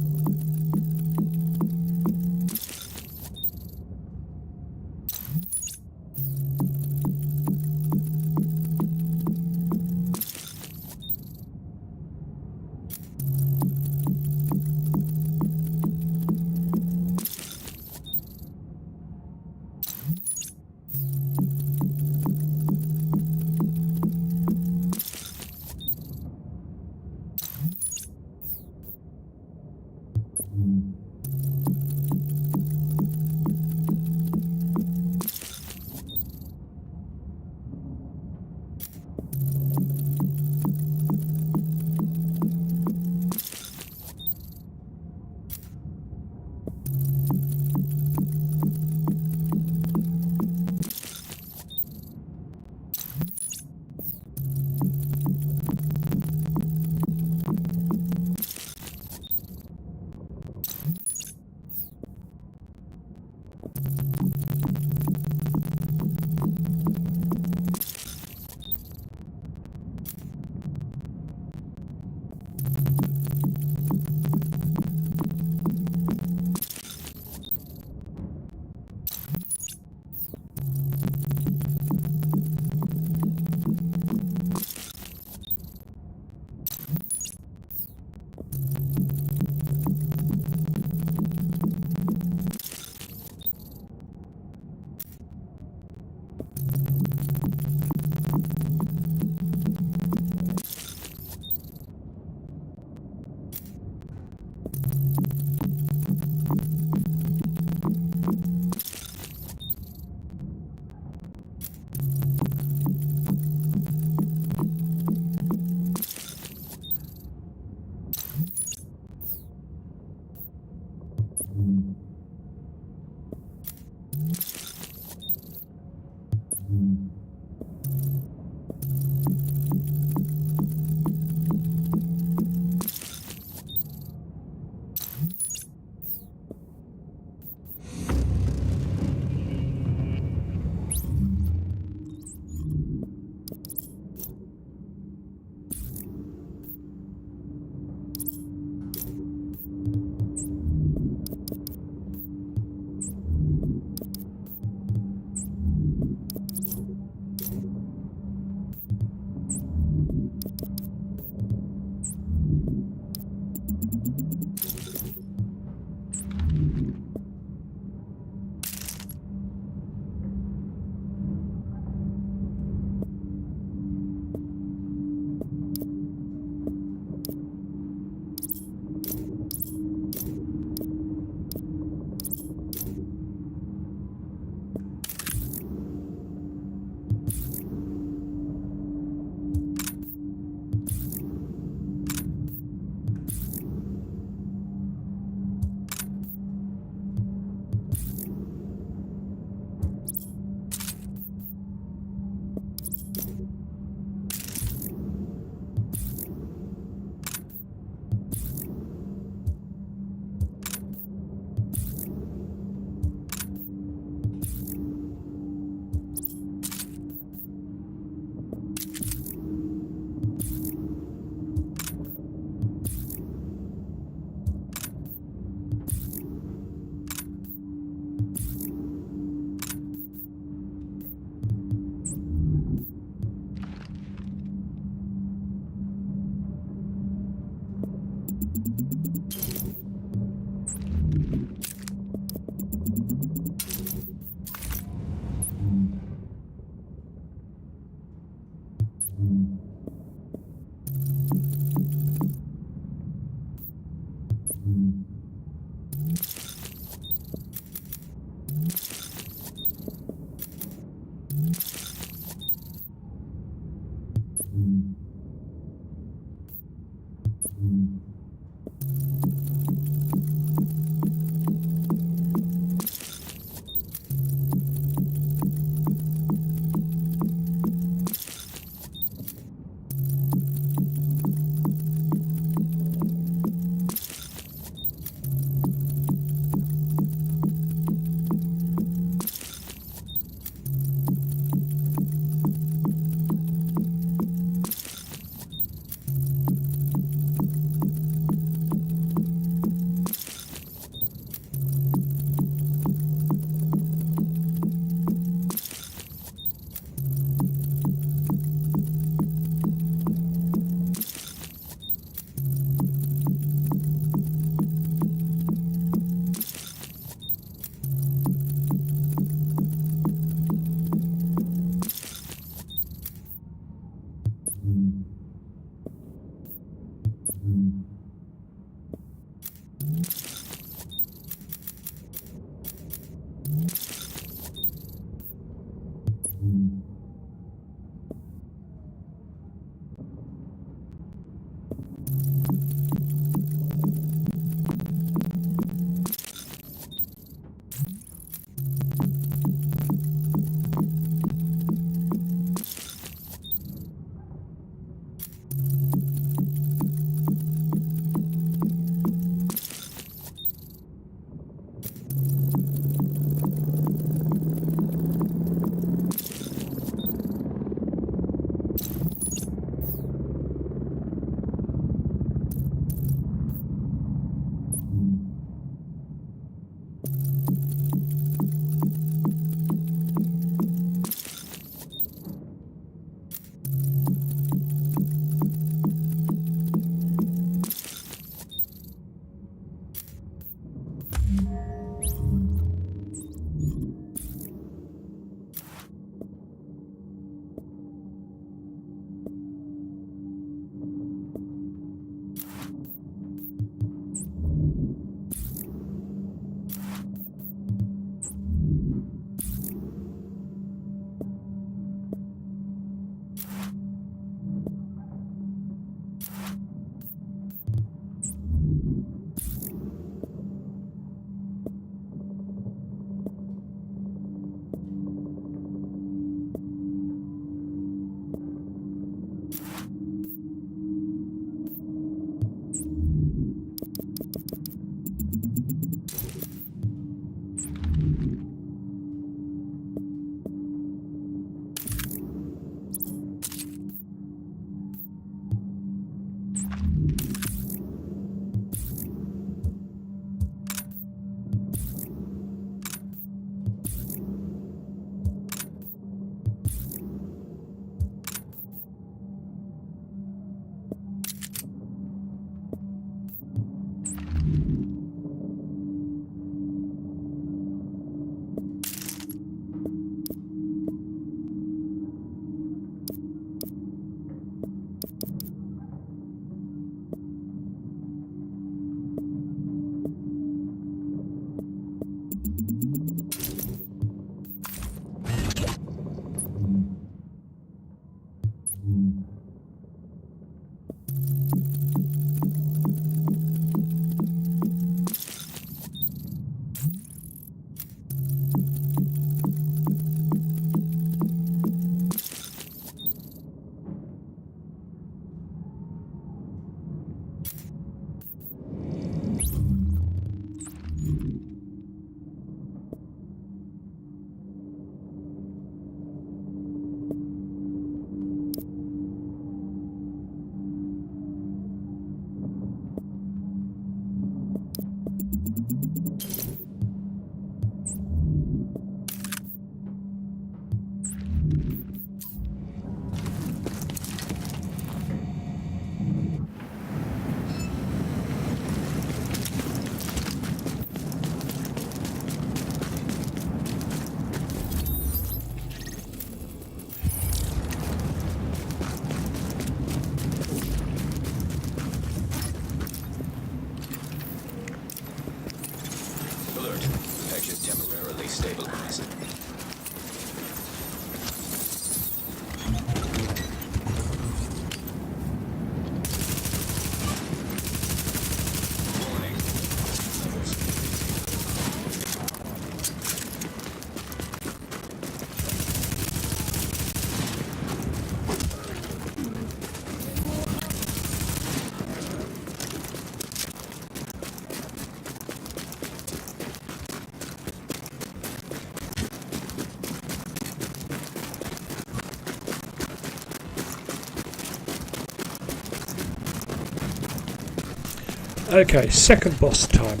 Okay, second boss time.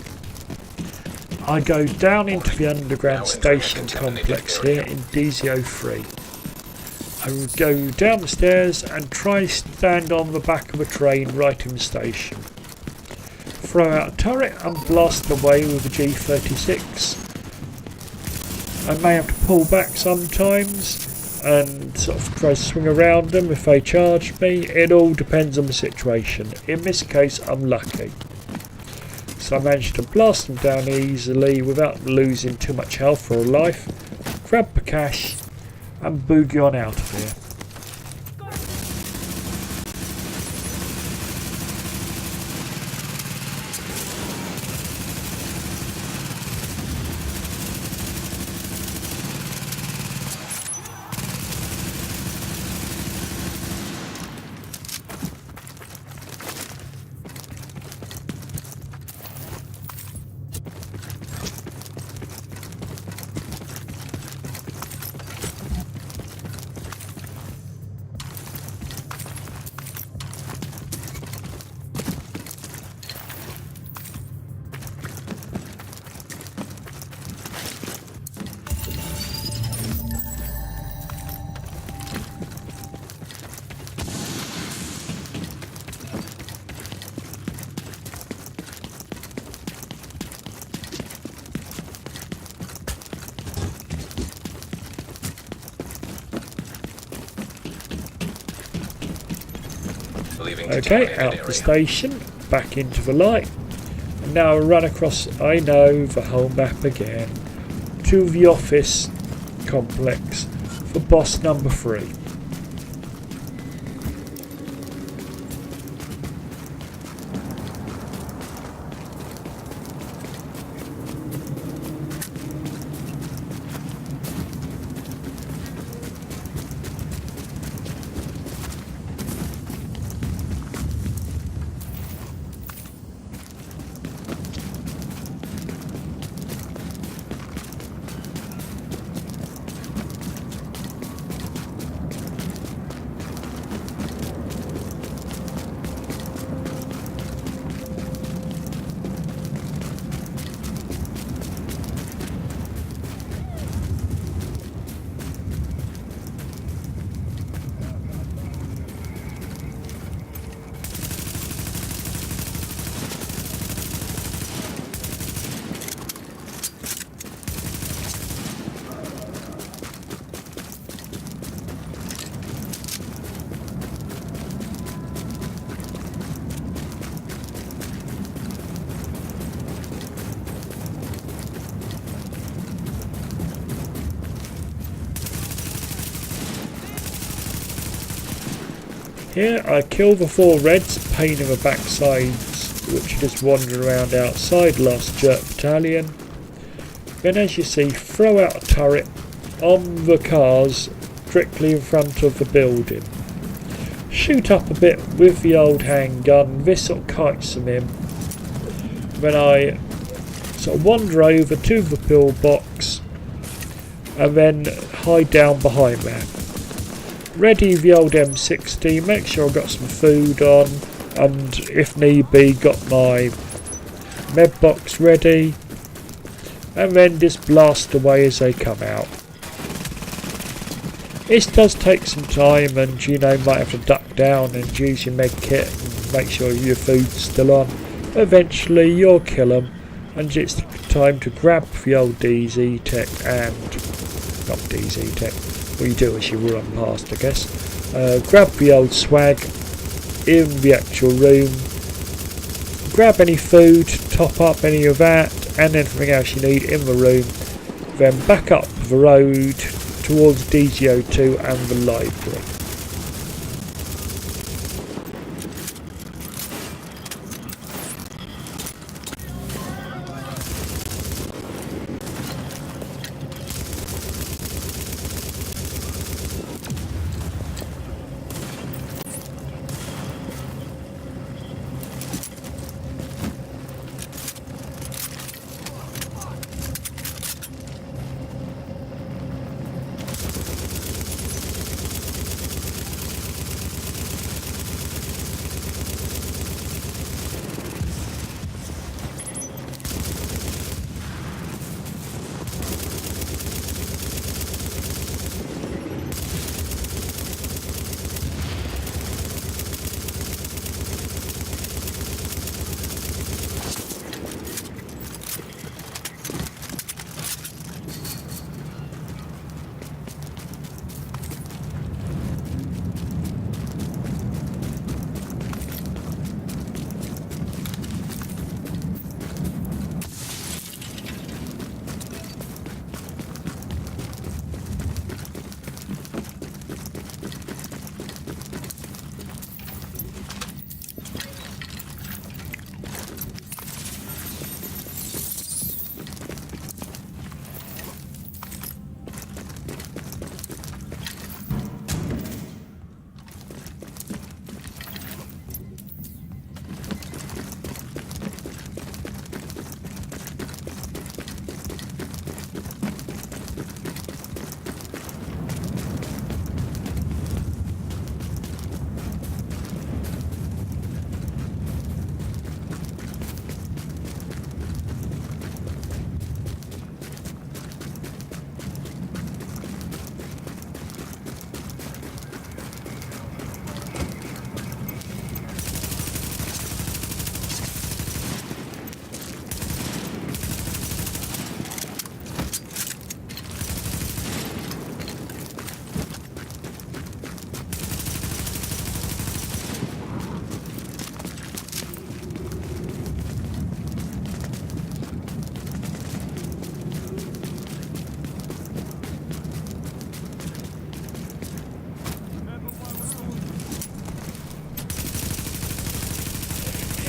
I go down into the underground station complex here in DZ03. I will go down the stairs and try stand on the back of a train right in the station. Throw out a turret and blast away with a G36. I may have to pull back sometimes and sort of try to swing around them if they charge me. It all depends on the situation. In this case, I'm lucky. So I managed to blast them down easily without losing too much health or life. Grab the cash and boogie on out of here. Okay, out the station, back into the light. And now I run across, I know, the whole map again, to the office complex for boss number 3. Here I kill the 4 reds, pain in the backsides, which are just wandering around outside last jerk battalion. Then as you see, throw out a turret on the cars directly in front of the building. Shoot up a bit with the old handgun, this sort of kites them in. Then I sort of wander over to the pillbox and then hide down behind there. Ready the old M60, make sure I've got some food on, and if need be got my med box ready, and then just blast away as they come out. This does take some time, and you know, might have to duck down and use your med kit and make sure your food's still on. Eventually you'll kill them, and it's time to grab the old DZ Tech and not DZ Tech. What you do is you run past, I guess. Grab the old swag in the actual room. Grab any food, top up any of that, and anything else you need in the room. Then back up the road towards DZ02 and the library.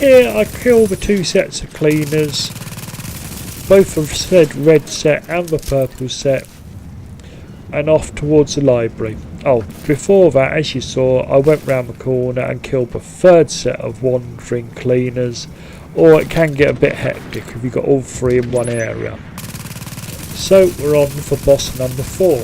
Here I kill the two sets of cleaners, both of said red set and the purple set, and off towards the library. Oh, before that, as you saw, I went round the corner and killed the third set of wandering cleaners, or it can get a bit hectic if you've got all three in one area. So we're on for boss number 4.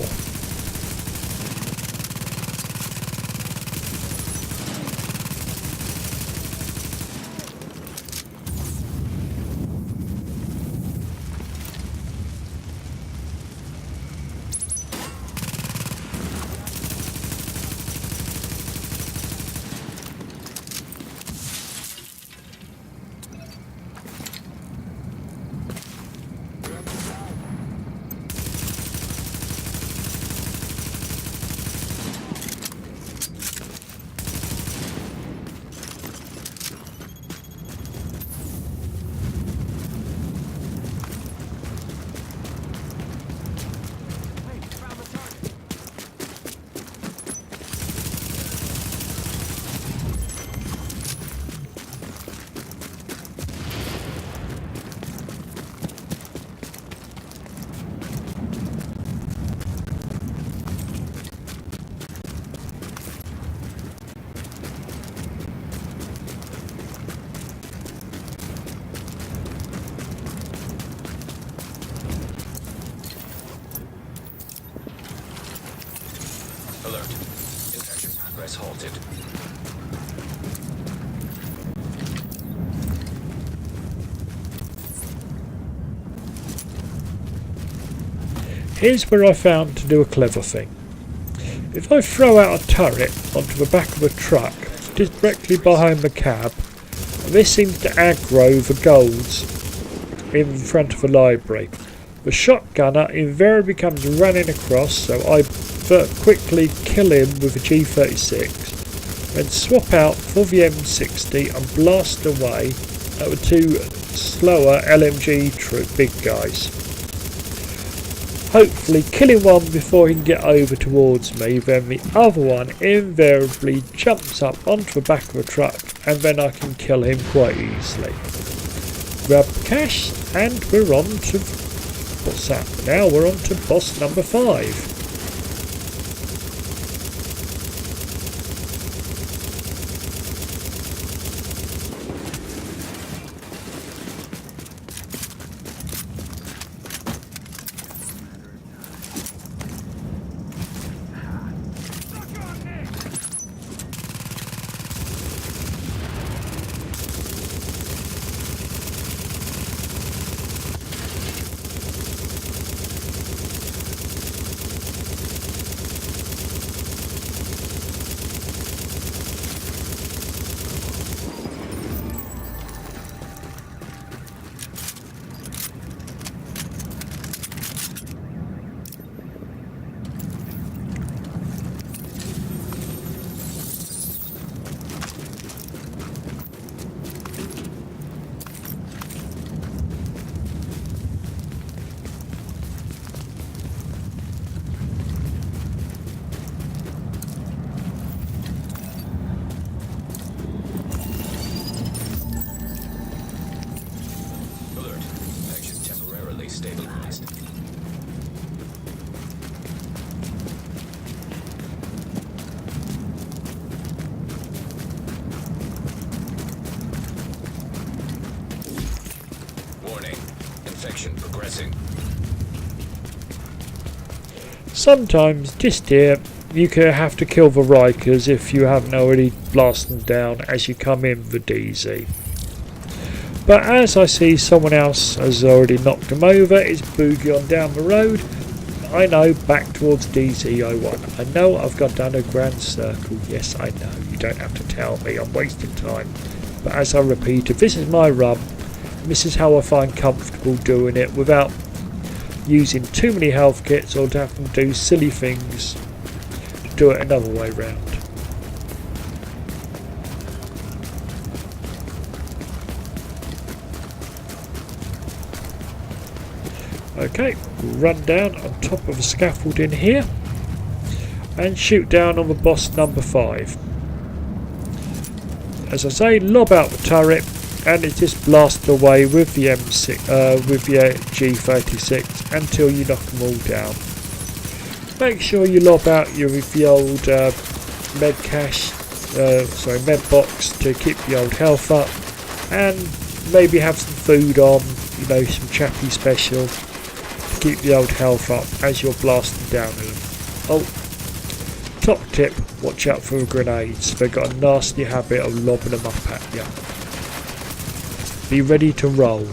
Alert. Infection progress halted. Here's where I found to do a clever thing. If I throw out a turret onto the back of a truck directly behind the cab, this seems to aggro the golds in front of the library. The shotgunner invariably comes running across, so I quickly kill him with a G36, then swap out for the M60 and blast away at the two slower LMG big guys. Hopefully killing one before he can get over towards me, then the other one invariably jumps up onto the back of the truck and then I can kill him quite easily. Grab the cash and we're on to... what's that? Now we're on to boss number 5. Stabilized. Warning. Infection progressing. Sometimes, just here, you can have to kill the Rikers if you haven't already blasted them down as you come in the DZ. But as I see someone else has already knocked him over, it's boogie on down the road. I know, back towards DZ I won. I know I've gone down a grand circle. Yes, I know. You don't have to tell me. I'm wasting time. But as I repeated, this is my run. This is how I find comfortable doing it without using too many health kits or having to do silly things to do it another way round. Okay, run down on top of the scaffolding here and shoot down on the boss number 5. As I say, lob out the turret and it just blasts away with the M6, with the G36 until you knock them all down. Make sure you lob out the old med cache, med box to keep the old health up, and maybe have some food on, you know, some chappy special to keep the old health up as you're blasting down them. Oh, top tip, watch out for the grenades. They've got a nasty habit of lobbing them up at you. Be ready to roll.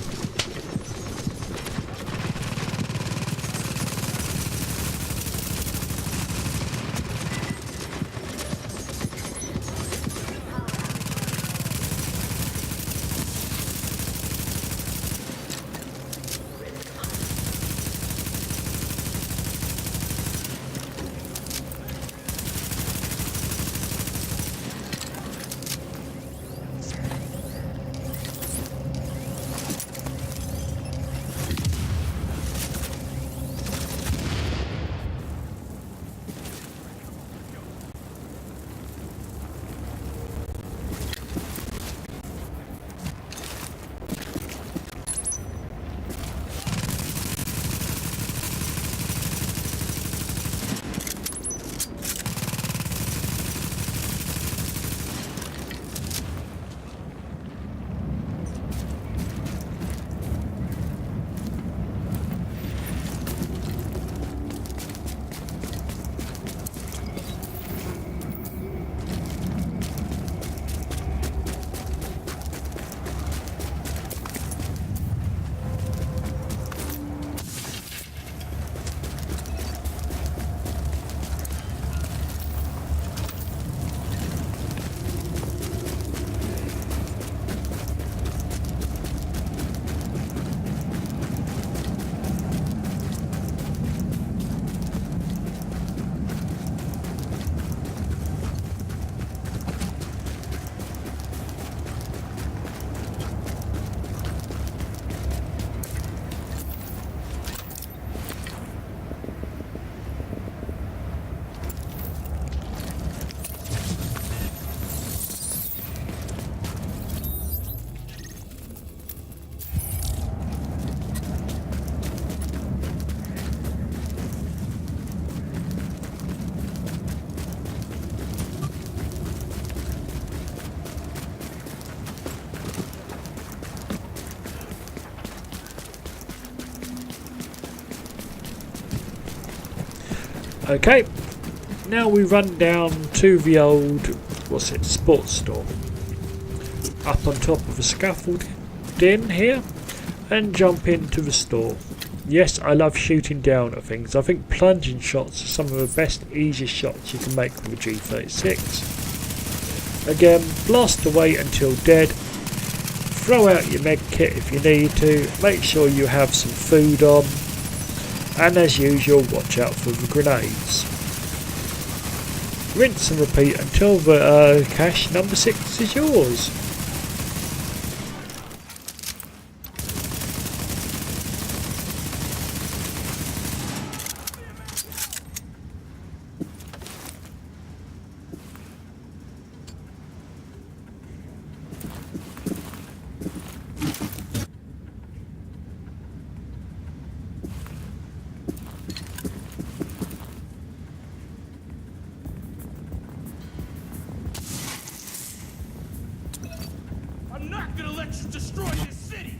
Okay, now we run down to the old, sports store. Up on top of a scaffolding here, and jump into the store. Yes, I love shooting down at things. I think plunging shots are some of the best, easiest shots you can make with a G36. Again, blast away until dead. Throw out your med kit if you need to. Make sure you have some food on. And as usual, watch out for the grenades. Rinse and repeat until the cache number 6 is yours. I'm not gonna let you destroy this city!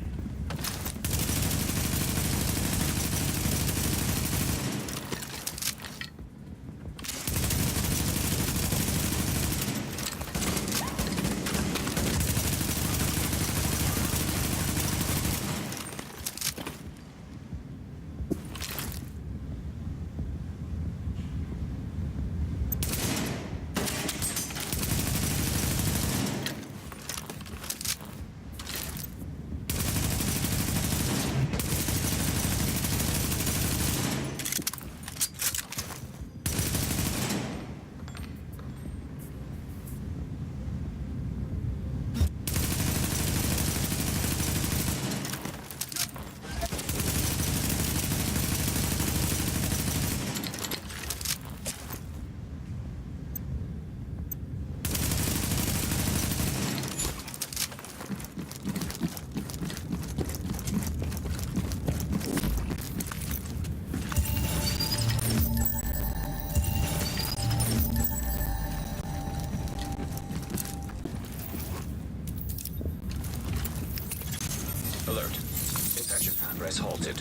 Alert. Infection. Press halted.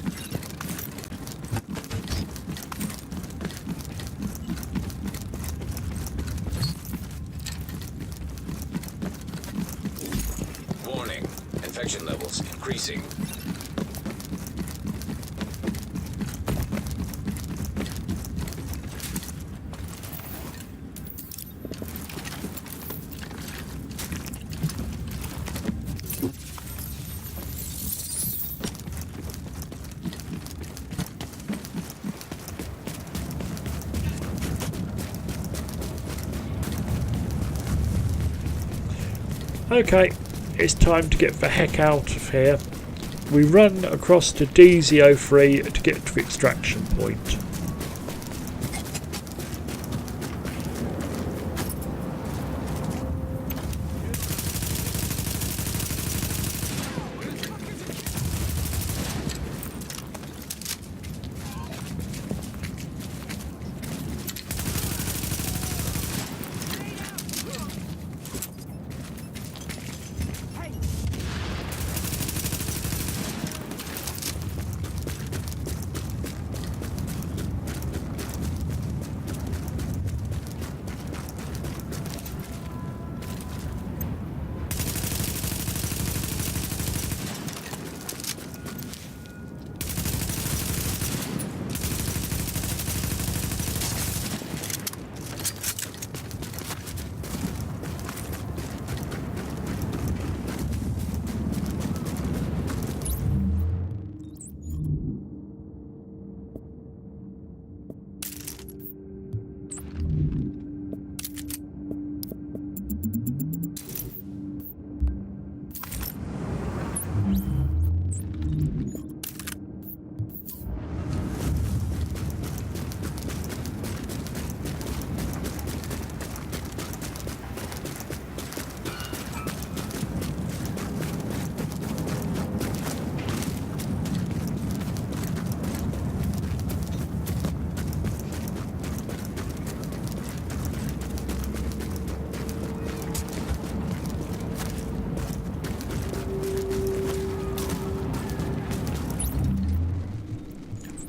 Warning. Infection levels increasing. Okay, it's time to get the heck out of here. We run across to DZ03 to get to the extraction point.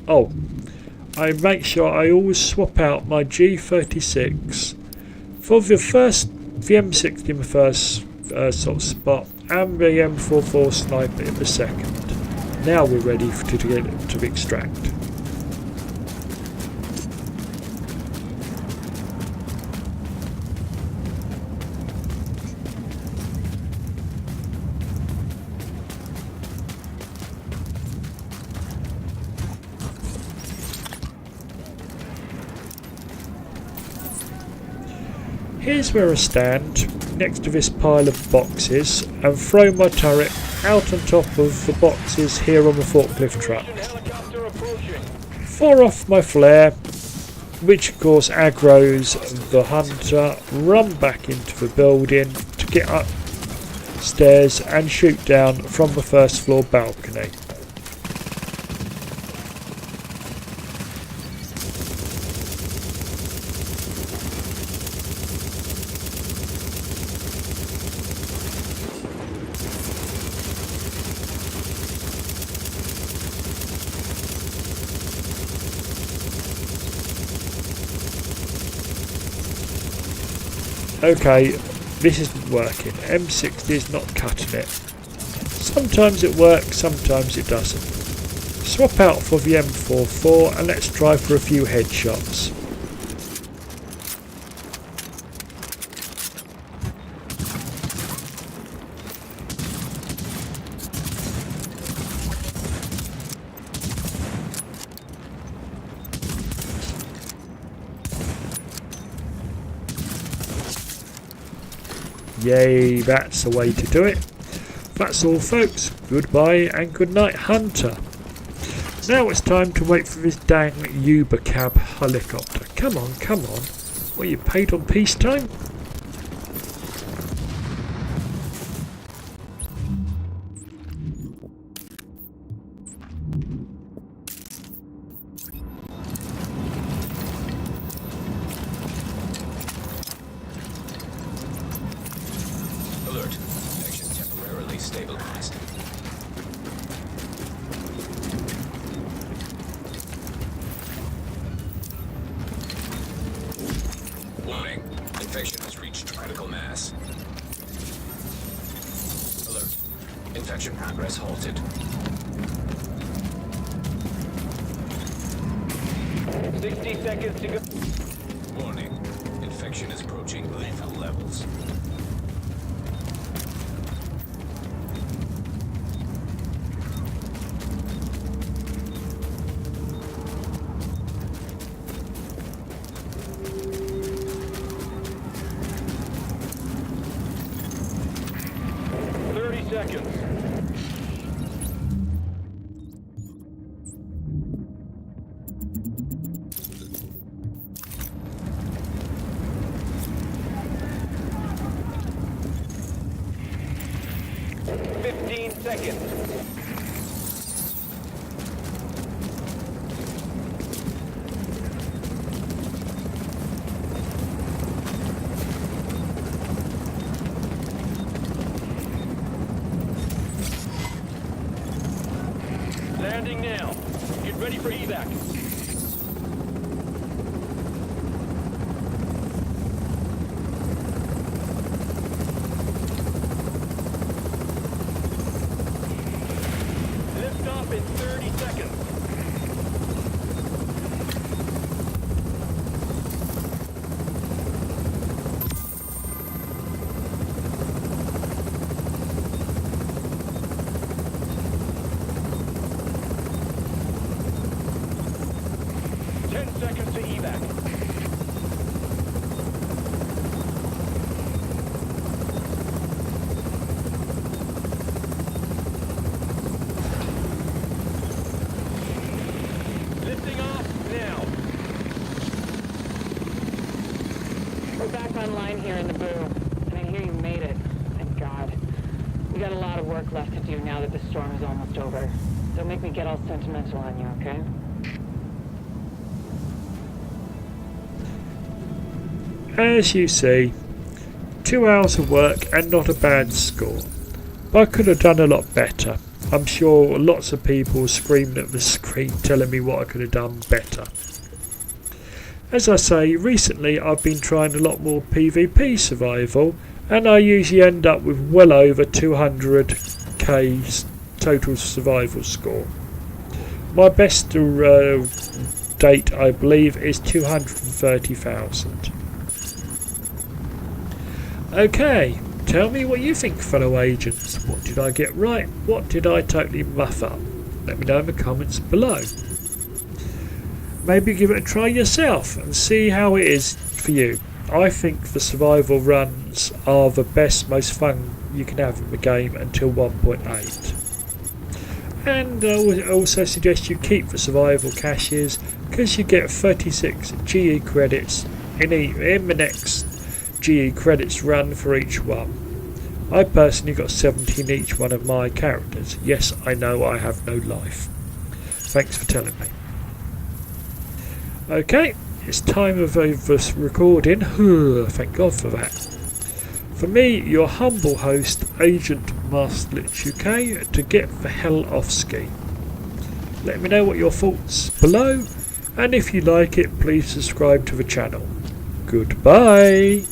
Oh, I make sure I always swap out my G36 for the M60 in the first sort of spot and the M44 sniper in the second. Now we're ready to get to extract. Here's where I stand, next to this pile of boxes, and throw my turret out on top of the boxes here on the forklift truck. Fire off my flare, which of course aggroes the hunter, run back into the building to get upstairs and shoot down from the first floor balcony. Okay, this isn't working. M60 is not cutting it. Sometimes it works, sometimes it doesn't. Swap out for the M44 and let's try for a few headshots. Yay, that's the way to do it. That's all folks, goodbye and good night hunter. Now it's time to wait for this dang Uber cab helicopter. Come on, come on. Were you paid on peacetime? Alert. Connection temporarily stabilized. Infection progress halted. 60 seconds to go. Warning. Infection is approaching lethal levels. Seconds. Landing now. Get ready for evac. Lift off in 30 seconds. Seconds to evac. Lifting off now. We're back online here in the Boo, and I hear you made it. Thank God. We got a lot of work left to do now that the storm is almost over. Don't make me get all sentimental on you, okay? As you see, 2 hours of work and not a bad score. But I could have done a lot better. I'm sure lots of people screaming at the screen telling me what I could have done better. As I say, recently I've been trying a lot more PvP survival, and I usually end up with well over 200k total survival score. My best date, I believe, is 230,000. Okay, tell me what you think, fellow agents. What did I get right? What did I totally muff up? Let me know in the comments below. Maybe give it a try yourself and see how it is for you. I think the survival runs are the best, most fun you can have in the game until 1.8. And I would also suggest you keep the survival caches, because you get 36 GE credits in the next GE credits run for each one. I personally got 17 each one of my characters. Yes, I know I have no life. Thanks for telling me. Okay, it's time of this recording. Thank God for that. For me, your humble host, Agent MasterlitchUK, to get the hell off ski. Let me know what your thoughts below, and if you like it, please subscribe to the channel. Goodbye.